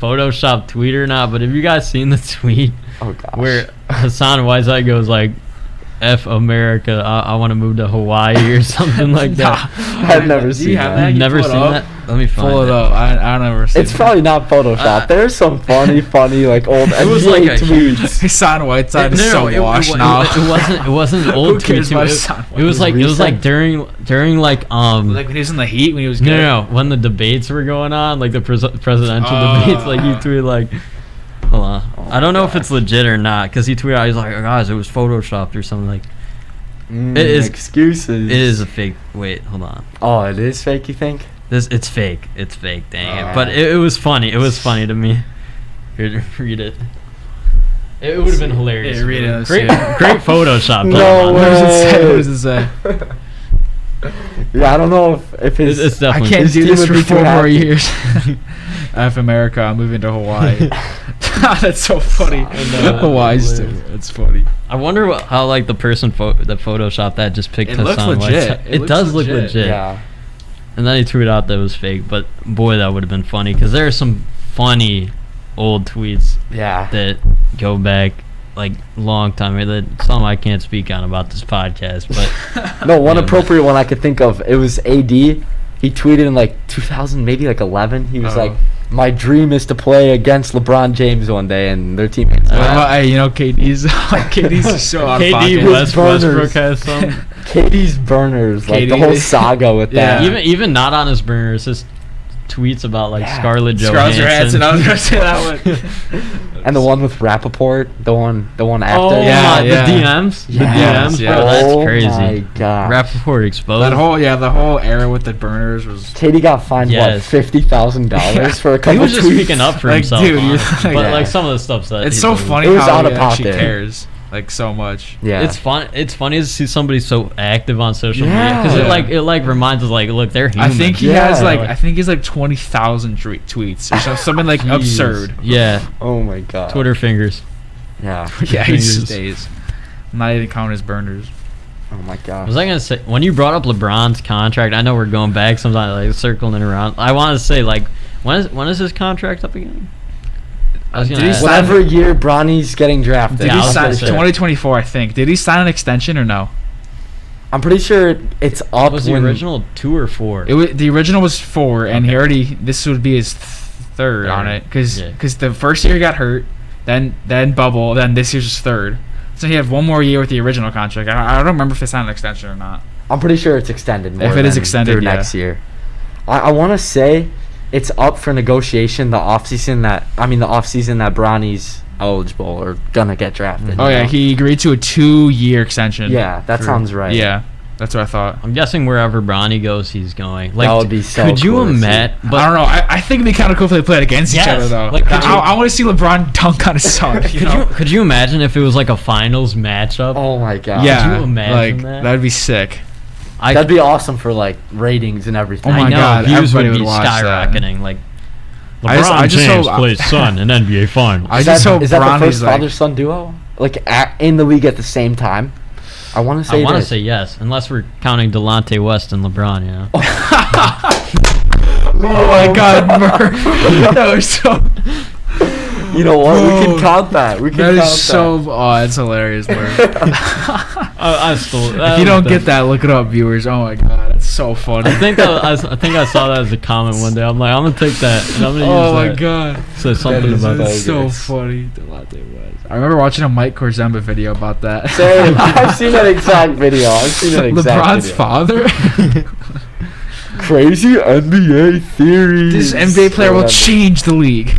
Photoshop tweet or not, but have you guys seen the tweet Oh gosh. where Hassan Whiteside goes like, F America, I want to move to Hawaii or something like that. I've never seen that. You've never seen that? Let me find Pull it it. up. I never seen It's probably not Photoshop. There's some funny, like old It was NBA like a tweets. Hassan Whiteside is so washed now. It wasn't old Who cares tweets. about It Hassan was like during like Like when he was in the heat, when he was good. no when the debates were going on, like the presidential debates, like he tweeted like, hold on, I don't know if it's legit or not, because he tweeted out, he's like, oh, guys, it was photoshopped or something. Like, it is excuses. It is a fake. Wait, hold on. Oh, it is fake, you think? It's fake. It's fake. Dang it! But it was funny. It was funny to me. Here, read it. It would have been hilarious. Yeah, read it. Great Photoshop. No What does it say? way. What does it say? Yeah, I don't know if his. It's I definitely. can't His do team this would for be too 4 more happy. years. F America, I'm moving to Hawaii. That's so funny. Hawaii's too. It's funny. I wonder how like the person that photoshopped that just picked It looks Hassan legit. Whiteside. It It does looks look legit. legit. Yeah. And then he tweeted out that it was fake. But boy, that would have been funny, because there are some funny old tweets Yeah. that go back like long time. That some I can't speak on about this podcast, but No, one Yeah, appropriate one I could think of. It was AD. He tweeted in like 2000, maybe like 11. He was Oh. like, "My dream is to play against LeBron James one day," and their teammates. What about, hey, you know, KD's is so out of KD pocket. Westbrook has some. Katie's burners, like the KD. whole saga with Yeah. that. Even not on his burners, his tweets about like Yeah. Scarlett Scarlett Johansson. Johansson, I was gonna say that one. And the one with Rappaport, the one after. Oh Yeah, my, yeah. the DMs, Yeah. DMs, Yeah. bro, that's Oh crazy. my god. Rappaport exposed. the whole era with the burners was. Katie got fined Yes. what, $50,000 for a couple He was just tweets. speaking up for Like, himself, dude, on you're it. like- but Yeah. like some of the stuff that It's he so does. funny It was how out he of actually pocket. cares like so much. Yeah. It's fun. It's funny to see somebody so active on social media, Yeah. because Yeah. it like reminds us like, look, they're human. I think he Yeah. has like 20,000 tweets or something like Jeez. absurd. Yeah, Oh my god. Twitter fingers. Yeah. Yeah, he Fingers. stays. I'm not even counting his burners. Oh my god. Was I gonna say, when you brought up LeBron's contract? I know we're going back sometimes, like circling it around. I want to say, like, when is his contract up again? I was Did gonna he ask. sign- Whatever year Bronny's getting drafted. Did Yeah, he I was sign gonna say. 2024? I think. Did he sign an extension or no? I'm pretty sure it's up. Was the when- original 2 or 4? The original was 4, and he Okay. already this would be his third on it because Yeah. the first year he got hurt, then bubble, then this year's his third. So he had one more year with the original contract. I don't remember if they signed an extension or not. I'm pretty sure it's extended. More If it is than extended, through yeah. next year. I want to say it's up for negotiation the offseason that Bronny's eligible or gonna get drafted. Oh you yeah, know? he agreed to a 2-year extension. Yeah, that for- sounds right. Yeah, that's what I thought. I'm guessing wherever Bronny goes, he's going. Like, That would be so could you cool to see. imagine? I don't know. I think it'd be kind of cool if they played against each Yes. other though. Like, could you- I want to see LeBron dunk on his son. Could you imagine if it was like a finals matchup? Oh my god. Yeah, Could you imagine that? That'd be sick. That'd be awesome for like ratings and everything. Oh my I know, God, views would everybody be would watch that. skyrocketing. Like, I just- LeBron I just James hope- plays son in NBA Finals. I Is just that, hope is that the Bronny's first like- father-son duo? Like in the league at the same time? I want to say. I want it to is. say yes, unless we're counting Delonte West and LeBron. You know. Oh my God, Murph. That was so. You know what? We Bro, can count that. We can That count is so. Oh, that's hilarious, Murph. I still. If you don't get that, look it up, viewers. Oh my God, that's so funny. I think I saw that as a comment one day. I'm like, I'm gonna take that and I'm gonna Oh use my that. God, Say something is about so that. that's so good. funny. Delonte West. I remember watching a Mike Korzemba video about that. Same. I've seen that exact video. I've seen that exact LeBron's video. father. Crazy NBA theories. This NBA player will change the league.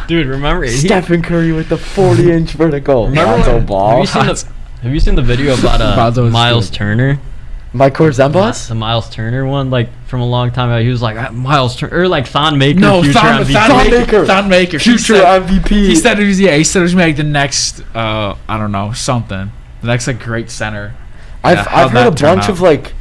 Dude, remember? Stephen Curry with the 40-inch vertical. Remember Lonzo when- Ball. Have you seen the video about Lonzo was Miles good. Turner? Mike Korzemba? The Miles Turner one, like from a long time ago. He was like Miles Turner, or like Thon Maker. No, future MVP. Thon Maker. Thon Maker. Future MVP. He said it was He said it was like the next. I don't know, something. The next like great center. I've how'd heard a that turn bunch out? of like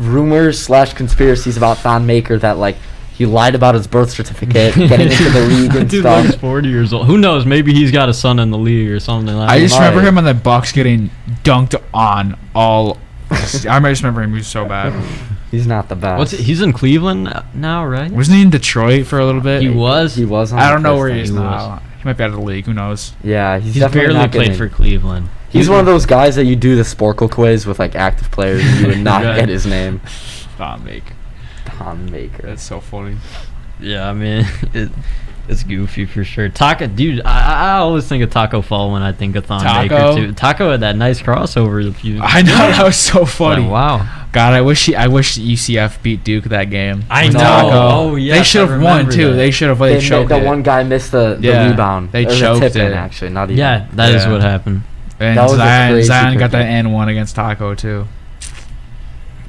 rumors / conspiracies about Thon Maker that like he lied about his birth certificate getting into the league and Dude stuff. looks 40 years old. Who knows? Maybe he's got a son in the league or something like that. I just remember might. him on the Bucks getting dunked on all. I just remember him. He was so bad. He's not the best. He's in Cleveland now, right? Wasn't he in Detroit for a little bit? He was. He was on I the don't know where he Pistons. is He now. He might be out of the league. Who knows? Yeah, he's He's definitely barely not played getting- for Cleveland. He's one of those guys that you do the Sporkle quiz with like active players and you would not Right. get his name. Don Maker. Tom Maker. That's so funny. Yeah, I mean, it's goofy for sure. Taco, dude, I always think of Taco Fall when I think of Thon Baker Taco? too. Taco had that nice crossover. If you, I know, that was so funny. Like, wow. God, I wish UCF beat Duke that game. I With know. Taco. Oh, yes, They should I have won remember too. that. They should have. They choked the it. one guy missed the Yeah, rebound. they Or the choked tip in, it. actually, not even. Yeah, that is Yeah. what happened. And That was a crazy Zion got quick that game. and one against Taco too.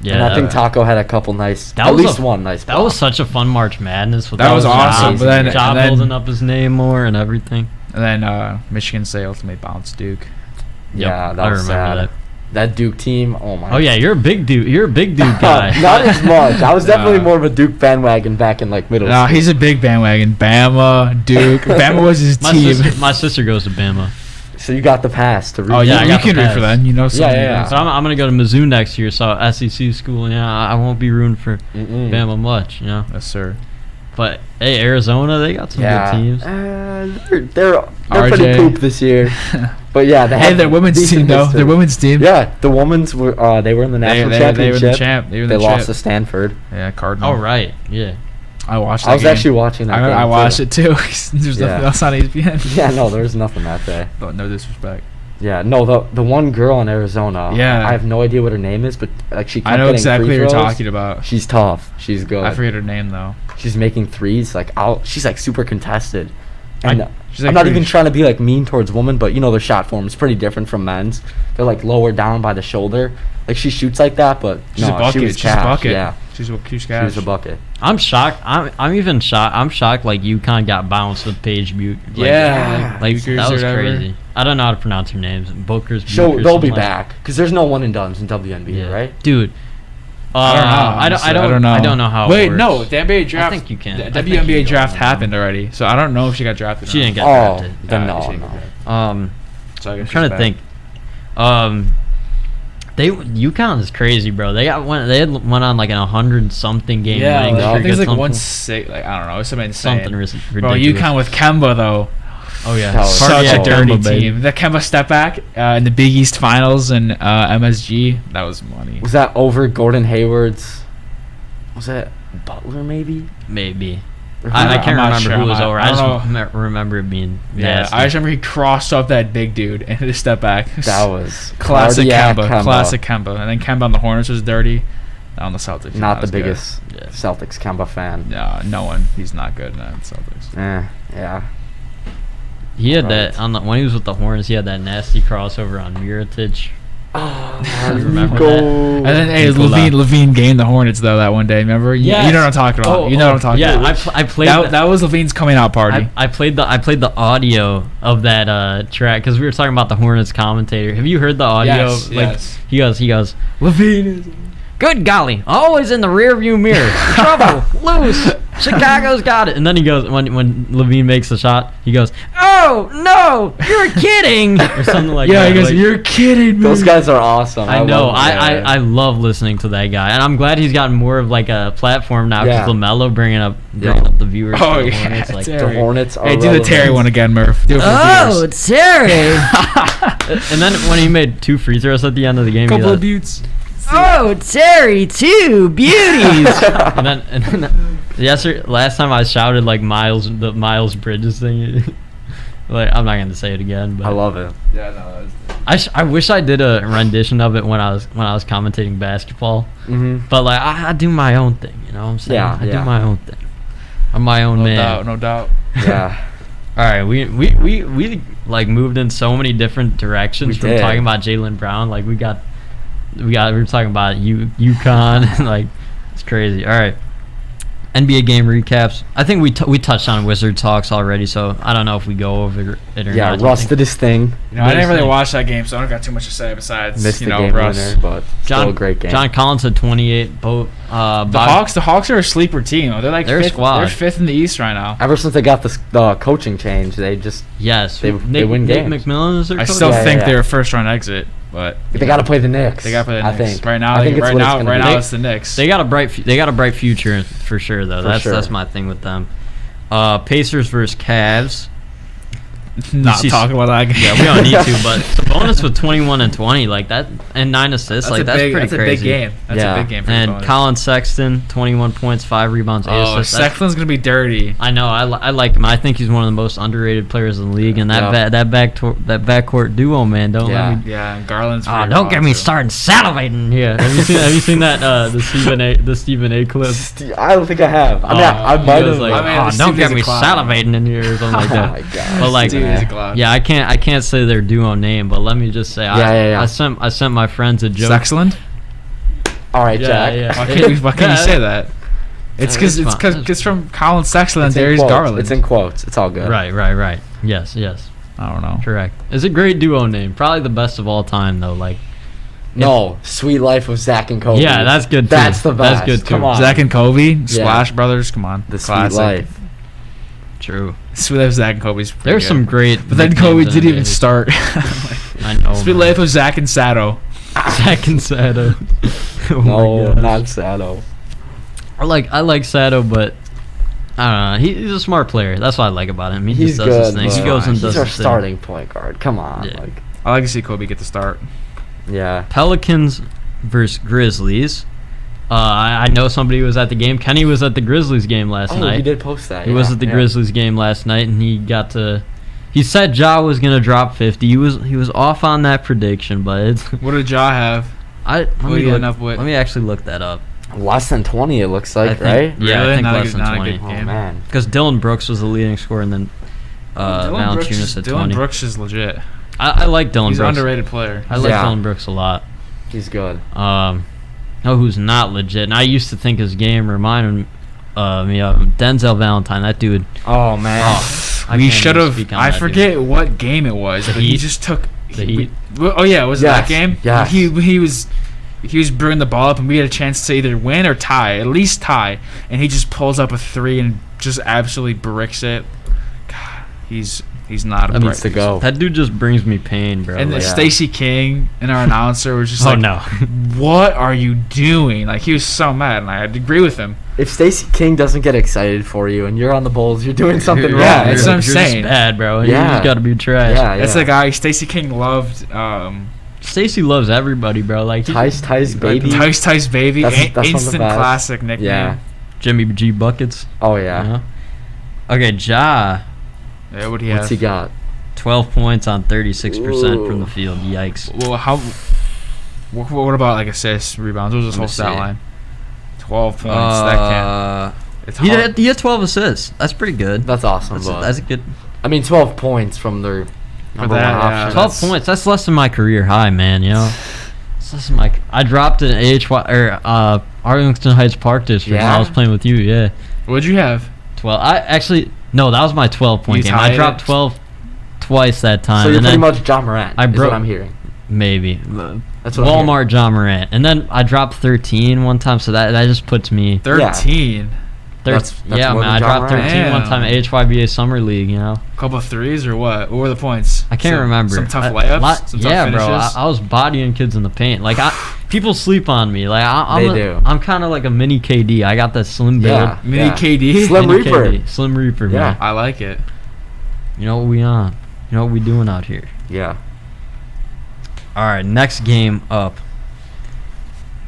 Yeah, and I think that, Taco had a couple nice, That at was least a- one nice. that was such a fun March Madness. With That all was the awesome, jobs, but then- job and then- building up his name more and everything. And then Michigan State ultimately bounced Duke. Yeah, Yep, that I was remember sad. that. That Duke team. Oh my. Oh yeah, you're a big dude. You're a big dude guy. Not as much. I was definitely Nah. more of a Duke bandwagon back in like middle No, school. he's a big bandwagon. Bama, Duke. Bama was his my team. sister goes to Bama. So you got the pass to read. Oh yeah, I you got the can root pass. for them. You know, some yeah. So I'm gonna go to Mizzou next year. So SEC school. Yeah, I won't be rooting for Mm-mm. Bama much. You know. Yes, sir. But hey, Arizona, they got some Yeah. good teams. They're pretty RJ. poop this year. But yeah, they Hey, have their women's decent team though. history. Their women's team. Yeah, the women's were they were in the national they championship. were the champ. They were They the lost to champ. Stanford. Yeah, Cardinal. Oh right, yeah. I watched that I was game. actually watching that. I game, watched too. it too. There's Yeah. nothing else on ESPN. Yeah, no, there was nothing that day. But no disrespect. Yeah, no, the one girl in Arizona. Yeah. I have no idea what her name is, but like she. I kept know getting exactly free what you're throws. talking about. She's tough. She's good. I forget her name though. She's making threes. Like she's like super contested. And She's I'm like not pretty even sh- trying to be like mean towards women, but you know their shot form is pretty different from men's. They're like lower down by the shoulder. Like she shoots like that, but She's no, a bucket. she was She's cash. a bucket. Yeah, She's she cash. was a bucket. I'm shocked. I'm even shocked. I'm shocked. Like UConn got bounced with Paige Butte. Like, Yeah, like Bukers that or was whatever. crazy. I don't know how to pronounce her names. Booker's. They'll be something like- back because there's no one and dones in WNBA, Yeah. right? dude. I don't know. I honestly. don't know. I don't know how. it Wait, works. no. The NBA draft. think you can. The I think WNBA you draft can. happened already, so I don't know if she got drafted. She or didn't not. get Oh, drafted. then Yeah, she no, didn't no. get drafted. Oh, So I guess I'm she's trying to back. think. UConn is crazy, bro. They went on like an 100-something game Yeah, winning like, I streak think it's or like something. 1-6. Like I don't know. It's something insane. Something Bro, ridiculous. UConn with Kemba though. Oh yeah, That was Such Party a at dirty Kemba, baby. team. The Kemba step back in the Big East Finals and MSG. That was money. Was that over Gordon Hayward's? Was that Butler maybe? Maybe. Or I who- can't I'm not remember sure. who was I'm not- over. I I don't just remember it being Yeah, nasty. I just remember he crossed up that big dude and hit a step back. That was classic cardiac Kemba. Classic Kemba. And then Kemba on the Hornets was dirty. On the Celtics. he's Not the as good. biggest Yeah. Celtics Kemba fan. No one. He's not good in the Celtics. Yeah. He had Right. that on the when he was with the Hornets. He had that nasty crossover on Mirotic. Oh, remember Nico. And then hey, Nikola. Levine gained the Hornets though that one day. Remember? You know what I'm talking about. Oh, you know what I'm talking yeah, about. I played That was Levine's coming out party. I played the audio of that track because we were talking about the Hornets commentator. Have you heard the audio? Yes, Like yes. he goes, Levine is good golly, always in the rearview mirror. Trouble, loose. Chicago's got it. And then he goes when Levine makes the shot, he goes, "Oh no, you're kidding," or something like yeah, that. he goes, Like, "You're kidding me." Those guys are awesome. I know. love them. I love listening to that guy, and I'm glad he's gotten more of like a platform now. Yeah. Because LaMelo bringing up Yeah. the viewers. Oh, to the yeah, Hornets, like, Terry. The Hornets are Hey, do the relevant. Terry one again, Murph. Do it for the viewers. Terry. And then when he made 2 free throws at the end of the game, he Couple of like, buttes. "Oh, Terry, 2 beauties." and then last time I shouted like the Miles Bridges thing. Like I'm not gonna say it again, but I love it. Yeah, no. I wish I did a rendition of it when I was commentating basketball. Mm-hmm. But like I do my own thing, you know what I'm saying? Yeah, I yeah. do my own thing. I'm my own No man. doubt, no doubt. Yeah. All right, we like moved in so many different directions We from did. talking about Jaylen Brown. Like we were talking about UConn and like it's crazy. All right, NBA game recaps. I think we touched on Wizard talks already, so I don't know if we go over it or Yeah, not. Russ did his thing. You know, I didn't really Amazing. watch that game, so I don't got too much to say besides Missed you the know game Russ. winner, but still a great game. John Collins had 28. Both The Hawks are a sleeper team. They're like They're a fifth, squad. They're fifth in the East right now. Ever since they got the coaching change, they just Yes, They win Nate games. McMillan is their I coach? still Yeah, think yeah. they're a first round exit, but they got to play the Knicks. they got to play the I Knicks. think. Right now, I think it's right what it's now, gonna right be. now it's the Knicks. They got a bright future for sure though. For That's sure. my thing with them. Pacers versus Cavs. not talk about that game. Yeah, we don't need to, but Sabonis with 21 and 20 like that, and 9 assists, that's pretty crazy. That's a big game. That's a big game for And Sabonis. Colin Sexton, 21 points, 5 rebounds, 8 assists. Sexton's gonna be dirty. I know. I like him. I think he's one of the most underrated players in the league. And that backcourt duo, man. Don't let me. Yeah, Garland's. Don't get me started salivating here. Have you seen that the Stephen A clip? I don't think I have. I mean, I might have. Like, don't get me salivating in here or something like that. Oh my god. But like, yeah, I can't say their duo name, but let me just say, I sent my friends a joke. Sexland. All right, Jack. Yeah. Why can't you say that? It's because it's from Colin Sexton and Darius Garland. It's in quotes. It's all good. Right. Yes. I don't know. Correct. It's a great duo name. Probably the best of all time, though. Like, no, Sweet Life of Zach and Kobe. Yeah, that's good too. That's the best. That's good too. Come on. Zach and Kobe, Splash Brothers. Come on, the classic. Sweet Life. True. Sweet Life of Zach and Kobe's. There's some great. But then Kobe didn't even start. I know. Sweet Life of Zach and Sato. Zach and Sato. No, not Sato. I like Sato, but I don't know. He's a smart player. That's what I like about him. He just does his thing. He goes and does his thing. He's our starting point guard. Come on. Yeah. I like to see Kobe get the start. Yeah. Pelicans versus Grizzlies. I know somebody was at the game. Kenny was at the Grizzlies game last night. Oh, he did post that. He was at the Grizzlies game last night, and he said Ja was gonna drop 50. He was off on that prediction, but what did Ja have? Let me actually look that up. Less than 20, it looks like, right? Yeah, really? I think not less than 20. Oh man. Because Dylan Brooks was the leading scorer, and then Valanciunas at 20. Dylan Brooks is legit. I like Dylan Brooks. He's an underrated player. I like Dylan Brooks a lot. He's good. Who's not legit? And I used to think his game reminded me of Denzel Valentine. That dude. Oh man. We should have. I forget what game it was, but he just took. The Heat. Was it that game? Yeah. He was bringing the ball up, and we had a chance to either win or tie, at least tie, and he just pulls up a 3 and just absolutely bricks it. God, he's not a That needs to go. That dude just brings me pain, bro. And Stacey King and our announcer was just no. What are you doing? Like, he was so mad, and I had to agree with him. If Stacey King doesn't get excited for you and you're on the Bulls, you're doing something wrong. Yeah, that's what I'm you're saying. Just bad, bro. Yeah. You just gotta be trash. Yeah. That's the guy Stacey King loved. Stacey loves everybody, bro. Like Tice baby. Tice baby. That's instant classic nickname. Yeah. Jimmy G buckets. Oh yeah. Okay, Ja. Yeah, what'd he have? What's he got? 12 points on 36% from the field. Yikes. Well, what about like assists, rebounds? What was his whole stat line? 12 points. That can't. It's hard. He had 12 assists. That's pretty good. That's awesome. That's a good. I mean, 12 points from their number one option. 12 points. That's less than my career high, man. You know. It's less than I dropped an Arlington Heights Park District when I was playing with you. Yeah. What'd you have? 12. No, that was my 12-point game. I dropped 12 twice that time. So you're pretty much John Morant. Is what I'm hearing. Maybe. That's what Walmart John Morant. And then I dropped 13 one time, so that just puts me 13. That's man, I dropped 13 one time at HYBA Summer League, you know. A couple of threes or what? What were the points? I can't remember. Some tough layups? Some tough finishes? Bro. I was bodying kids in the paint. Like, people sleep on me. Like, I'm kind of like a mini KD. I got that slim build. Yeah. Mini KD? Slim mini Reaper. KD. Slim Reaper, Yeah. man. I like it. You know what we on? You know what we doing out here? Yeah. All right, next game up.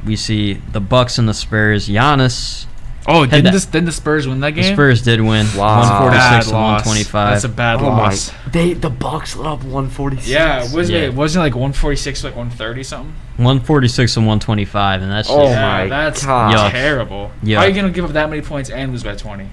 We see the Bucks and the Spurs. Giannis. Oh, didn't the Spurs win that game? The Spurs did win. Wow. 146 to 125. That's a bad loss. The Bucks let up 146. Yeah, wasn't it like 146 like 130 something? 146 and 125, and that's just that's God. terrible. Yuck. How are you gonna give up that many points and lose by 20?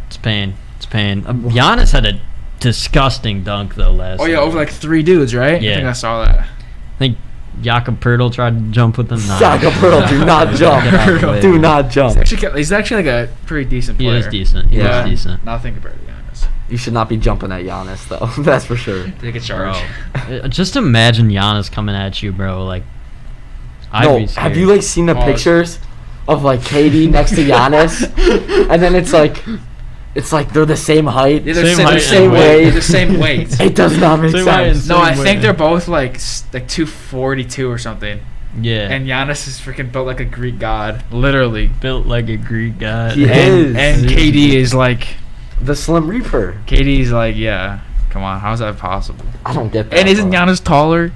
It's pain. Giannis had a disgusting dunk though last. Oh yeah, over like 3 dudes, right? Yeah. I think I saw that. I think Jakob Poeltl tried to jump with him. Jakob Poeltl, do not jump. Do not jump. He's actually like a pretty decent player. He is decent. He is decent. Nothing compared to Giannis. You should not be jumping at Giannis though. That's for sure. Take a charge. Just imagine Giannis coming at you, bro. Like, I'd be scared. Have you like seen the pictures of like KD next to Giannis, and then it's like they're the same height, Yeah, same weight. The same weight. It does not make sense. No, I think they're both like 242 or something. Yeah. And Giannis is freaking built like a Greek god, literally. Built like a Greek god. He is. And KD is like the Slim Reaper. KD's like Come on, how is that possible? I don't get that. And isn't Giannis taller?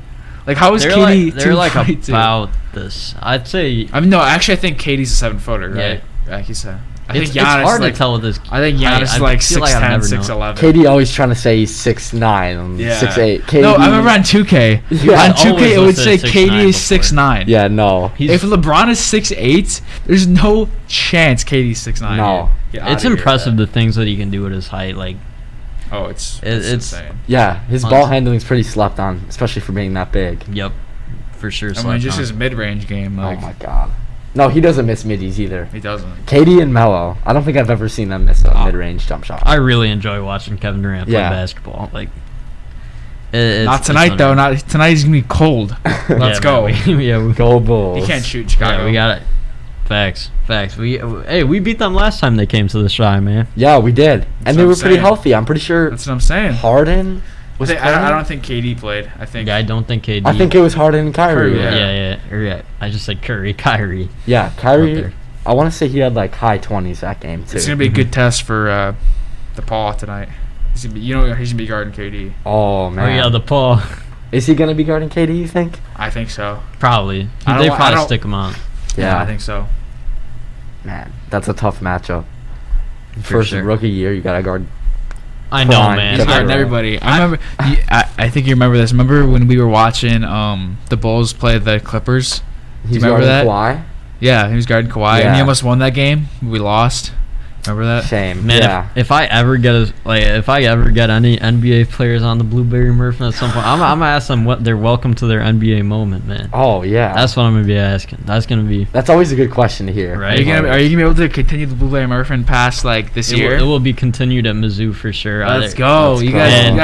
Like, how is KD? They're like 2'2"? about this. I'd say. I mean, no, actually, I think KD's a 7-footer, right? Yeah. Like you said. I It's think Giannis hard like, to tell with this. I think Giannis is I like feel like I've 6'10", never known. 6'11". KD always trying to say he's 6'9", Yeah. 6'8". KD, No, I remember on 2K. Yeah. On 2K, Always it would listed say 6'9" KD is before. 6'9". Yeah, no. If LeBron is 6'8", there's no chance KD's 6'9". No. Get outta It's here. impressive the things that he can do at his height. Like, Oh, it's it's- insane. Yeah, his ball handling's pretty slept on, especially for being that big. yep, for sure. I mean, just Slap his on. mid-range game, like Oh my god. No, he doesn't miss middies either. he doesn't. KD and Melo, I don't think I've ever seen them miss a mid-range jump shot. I really enjoy watching Kevin Durant play Yeah. basketball. Like, Not tonight though. Not tonight. He's gonna be cold. Let's go. We Go Bulls. He can't shoot Chicago. Yeah, we got it. Facts. We beat them last time they came to the Shy, man. Yeah, we did. And they what were I'm pretty saying. healthy. I'm pretty sure That's what I'm saying. Harden was I playing. don't think KD played. I think. Yeah, I don't think KD. I think it was Harden and Kyrie. Curry, Yeah. I just said Kyrie. Yeah, Up Kyrie. there. I want to say he had like high 20s that game too. It's gonna be a good test for the Paul tonight. He's gonna be, he's gonna be guarding KD. Oh Oh man. yeah, the Paul. Is he gonna be guarding KD? You think? I think so. Probably. I They don't- I probably don't- stick him on. Yeah. I think so. Man, that's a tough matchup. For First sure. rookie year, you gotta guard. I know, Prime. man. He's Kevin guarding Durant. everybody. I remember. I think you remember this. Remember when we were watching the Bulls play the Clippers? He's remember guarding that? Kawhi. Yeah, he was guarding Kawhi, and Yeah. he almost won that game. We lost. Remember that? Shame. Man, yeah. if I ever get any NBA players on the Blueberry Murphin at some point, I'm gonna ask them what their welcome to their NBA moment, man. Oh yeah. That's what I'm gonna be asking. That's gonna be. That's always a good question to hear. Right. Are you gonna be able to continue the Blueberry Murphin past like this year? It will be continued at Mizzou for sure. Let's Either- go. Let's You go. guys, And-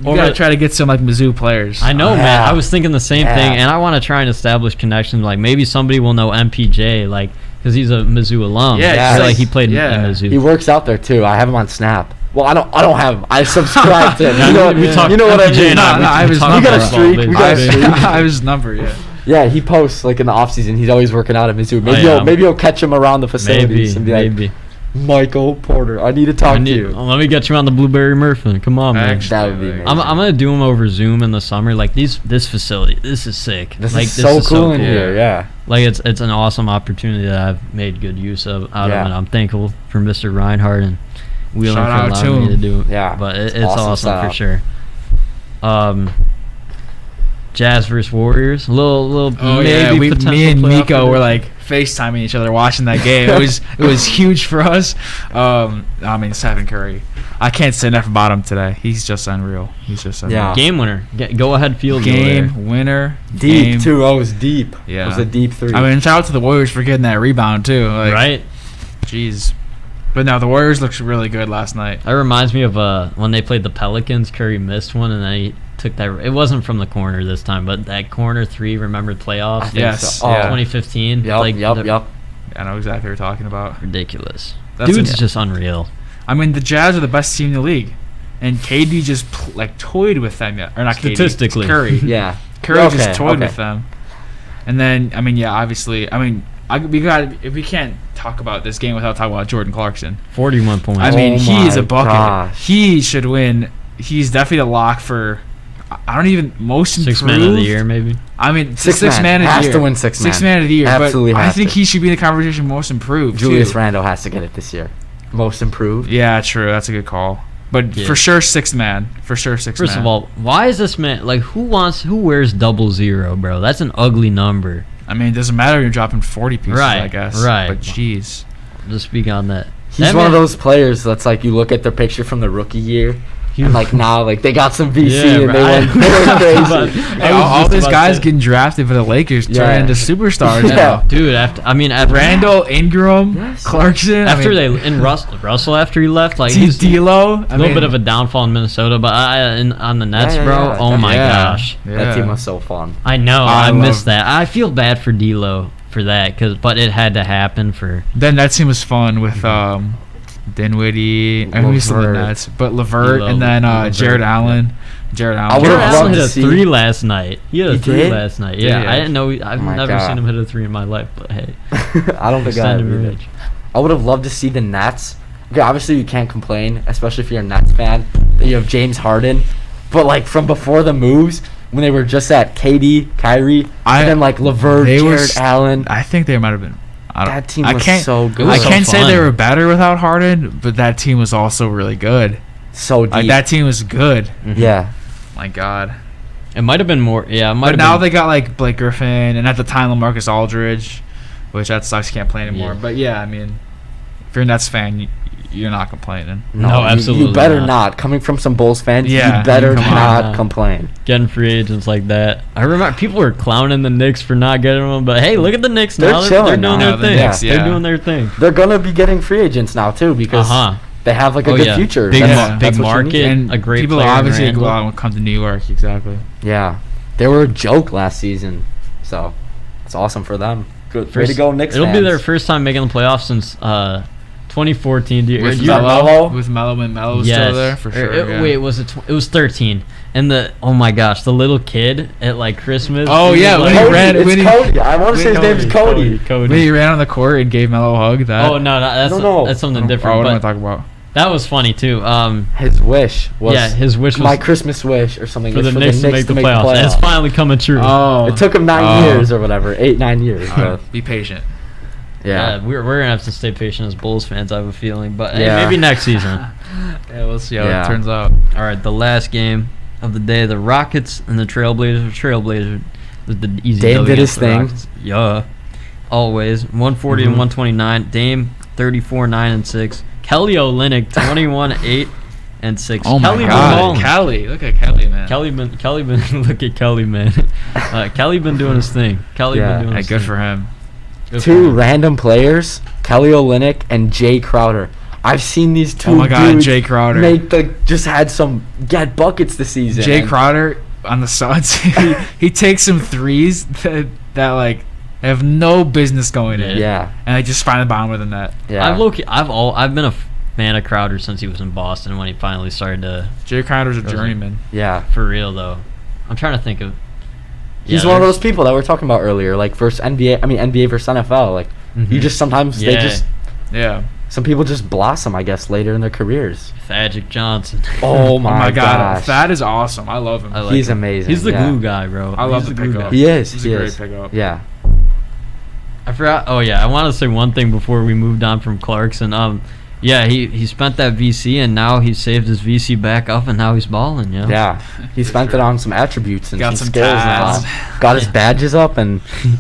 you gotta try to get some like Mizzou players. I know, Yeah. man. I was thinking the same Yeah. thing, and I want to try and establish connections. Like maybe somebody will know MPJ, like because he's a Mizzou alum. Yeah, I feel like he he's- played yeah. in Mizzou. He works out there too. I have him on Snap. Well, I don't have him. I subscribe to him. We talked you know what I MPJ mean? and I, No, I we was talked We got a about streak, baseball, we got a baby. streak. I have his number. Yeah. Yeah, he posts like in the off season. He's always working out at Mizzou. Maybe yeah. maybe you'll catch him around the facilities and be Maybe. like, Michael Porter, I need to talk to you. Let me get you on the Blueberry Murphin. Come on, man. Actually, That would be like- amazing. I'm gonna do them over Zoom in the summer. Like this facility, this is sick. This like is so cool in here. Yeah. Like it's an awesome opportunity that I've made good use of out Yeah. of it. I'm thankful for Mr. Reinhardt and Wheeling Shout for out to allowing me to him. do it. Yeah. But it's Awesome awesome for setup. sure. Jazz versus Warriors. Little Oh maybe yeah, me and playoff Niko were prediction. like FaceTiming each other watching that game. It was huge for us. I mean, Stephen Curry. I can't say enough about him today. He's just unreal. He's just unreal. Yeah. game winner. Go ahead field goal there. Game winner. Deep game. too. Oh, it was deep. Yeah. It was a deep three. I mean, shout out to the Warriors for getting that rebound too. Like, Right. Jeez. But no, the Warriors looked really good last night. That reminds me of when they played the Pelicans. Curry missed one, and then he took that. It wasn't from the corner this time, but that corner three. Remember playoffs? think Yes. so. Oh. Yeah. 2015. Yep. Like, Yep. the- Yep. I know exactly what you're talking about. Ridiculous. That's Dude's a- just unreal. I mean, the Jazz are the best team in the league, and KD just toyed with them. Or not KD, Statistically. Curry. Yeah. Curry Okay, just toyed okay. with them. And then, I mean, yeah, obviously, I mean, we can't talk about this game without talking about Jordan Clarkson. 41 points. I mean, Oh he is a my bucket. gosh. He should win. He's definitely a lock for. I don't even most improved. Six man of the year, maybe. I mean, Six six man of the has year. to win six man. Six man of the year. Absolutely but I has think to. he should be in the conversation most improved. Julius too. Randle has to get it this year. Most improved. Yeah, true. That's a good call. But Yeah. for sure, six man. For sure, six man. First of all, why is this man like who wears 00, bro? That's an ugly number. I mean, it doesn't matter. You're dropping 40 pieces, Right, I guess. right. But jeez. Just speak on that. He's That one of man- those players that's like you look at their picture from the rookie year, and like now like they got some VC Yeah, and bro. they went crazy. Hey, all these guys getting drafted for the Lakers Yeah. turn into superstars Yeah. now. Dude, after Randall, Ingram, Yes. Clarkson. after Russell after he left, like he's D'Lo. a little bit of a downfall in Minnesota, but on the Nets, Yeah, bro. yeah, Oh my yeah. gosh, That team was so fun. I know. I I missed love- that. I feel bad for D'Lo for that, but it had to happen for. Then that team was fun with Dinwiddie. I mean, he's still the LeVert. Nets, but LeVert D'Lo, and then LeVert, Jared yeah. Allen. Jared I Allen. would've Jared loved Allen to hit a see- 3 last night. He had a He 3 did? last night. Did Yeah, he? I didn't know. I've Oh my never God. seen him hit a 3 in my life, but hey, I don't think I send have him either. rich. I would have loved to see the Nets. Okay, obviously you can't complain, especially if you're a Nets fan. You have James Harden, but like from before the moves, when they were just at KD, Kyrie, and then like LeVert, Jared Allen. I think they might have been. That team was so good. I can't say they were better without Harden, but that team was also really good. So deep. Like that team was good. Mm-hmm. Yeah. My God. It might have been more. Yeah, it might But have now been. they got like Blake Griffin, and at the time LaMarcus Aldridge, which that sucks. Can't play anymore. Yeah. But yeah, I mean, if you're a Nets fan, you're not complaining. No, absolutely You better not. not. Coming from some Bulls fans, Yeah, you better come on. not complain. Getting free agents like that. I remember people were clowning the Knicks for not getting them, but hey, look at the Knicks They're now. They're chilling doing now. their thing. Knicks, yeah. They're doing their thing. They're gonna be getting free agents now too because they have like a good future. Big, That's big what you market, need. And a great people player in obviously Randle. go out and come to New York. Exactly. Yeah, they were a joke last season, so it's awesome for them. Good, way to go, Knicks It'll be fans. their first time making the playoffs since 2014. With you- Melo? With Melo, when Melo was Yes. still there for sure. Yeah. Wait, was it? It was 13. And oh my gosh, the little kid at like Christmas. Oh, he yeah, was when like- he ran- It's when he- Cody. I want to say his name is Cody. Cody. When he ran on the court and gave Melo a hug. That. Oh no, that's No. that's something Oh, different. what am I But talking about? that was funny too. His wish was His wish was my Christmas wish or something for the was Knicks to make the playoffs. And it's finally coming true. Oh, It took him 9 years or whatever, 8-9 years. But Be patient. yeah. We're gonna have to stay patient as Bulls fans. I have a feeling, but hey, Yeah. maybe next season. Yeah, we'll see how Yeah. it turns out. All right, the last game of the day: the Rockets and the Trailblazers. Trailblazers with the easy. Dame W did his against the thing. Rockets. Yeah, always 140 and Mhm. 129. Dame 34 9 and 6. Kelly Olynyk 21 8 and 6. Oh my Kelly been God, balling. Kelly! Look at Kelly, man. Kelly been look at Kelly, man. Kelly been doing his thing. Kelly Yeah. been doing Hey, his good thing. for him. Good for Two him. random players, Kelly Olynyk and Jay Crowder. I've seen these two Oh my God, dudes Jay Crowder. just had some get buckets this season. Jay And- Crowder on the Suns, he takes some threes that like have no business going in. Yeah, And I just find the bottom of the net. yeah. I've been a fan of Crowder since he was in Boston when he finally started to. Jay Crowder's a Doesn't- journeyman. Yeah. For real though, I'm trying to think of. He's Yeah, one of there's- those people that we're talking about earlier, like versus NBA. I mean NBA versus NFL. Like you Mhm. just sometimes Yeah. Yeah. some people just blossom, I guess, later in their careers. Magic Johnson. Oh my, God. gosh, That is awesome. I love him. I like he's him. amazing. He's the yeah. glue guy, bro. I love He's the glue pickup. guy. He is. He's he a great is. pickup. Yeah. I forgot. Oh yeah, I want to say one thing before we moved on from Clarkson. Yeah, he spent that VC and now he saved his VC back up and now he's balling. Yeah. Yeah. He spent it on some attributes and Got some some skills tabs. now. Got his badges up and New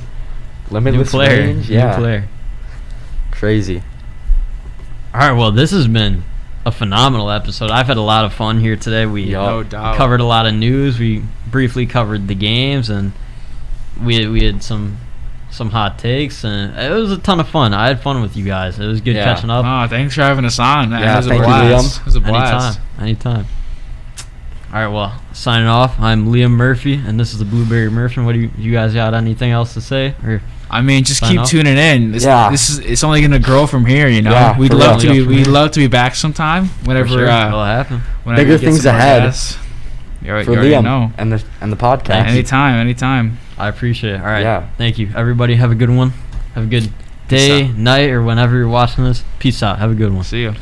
limitless player. range. New Yeah. player. Crazy. All right. Well, this has been a phenomenal episode. I've had a lot of fun here today. We Yup. No doubt. covered a lot of news. We briefly covered the games and we had some hot takes and it was a ton of fun. I had fun with you guys. It was good Yeah. catching up. Oh, thanks for having us on, man. Yeah, it was a thank you, blast. Liam. It was a blast. Anytime. All right, well, signing off. I'm Liam Murphy, and this is the Blueberry Murphin. What do you guys got? Anything else to say? Or I mean, just Sign keep off? tuning in. Yeah. It's only gonna grow from here, you know. Yeah, we'd for love real. we'd love to be back sometime whenever for sure, it'll happen. whenever Bigger we get things some more ahead guests. You For already Liam know. and the podcast. Anytime. I appreciate it. All right. Yeah. Thank you, everybody. Have a good one. Have a good day, out. night, or whenever you're watching this. Peace out. Have a good one. See you.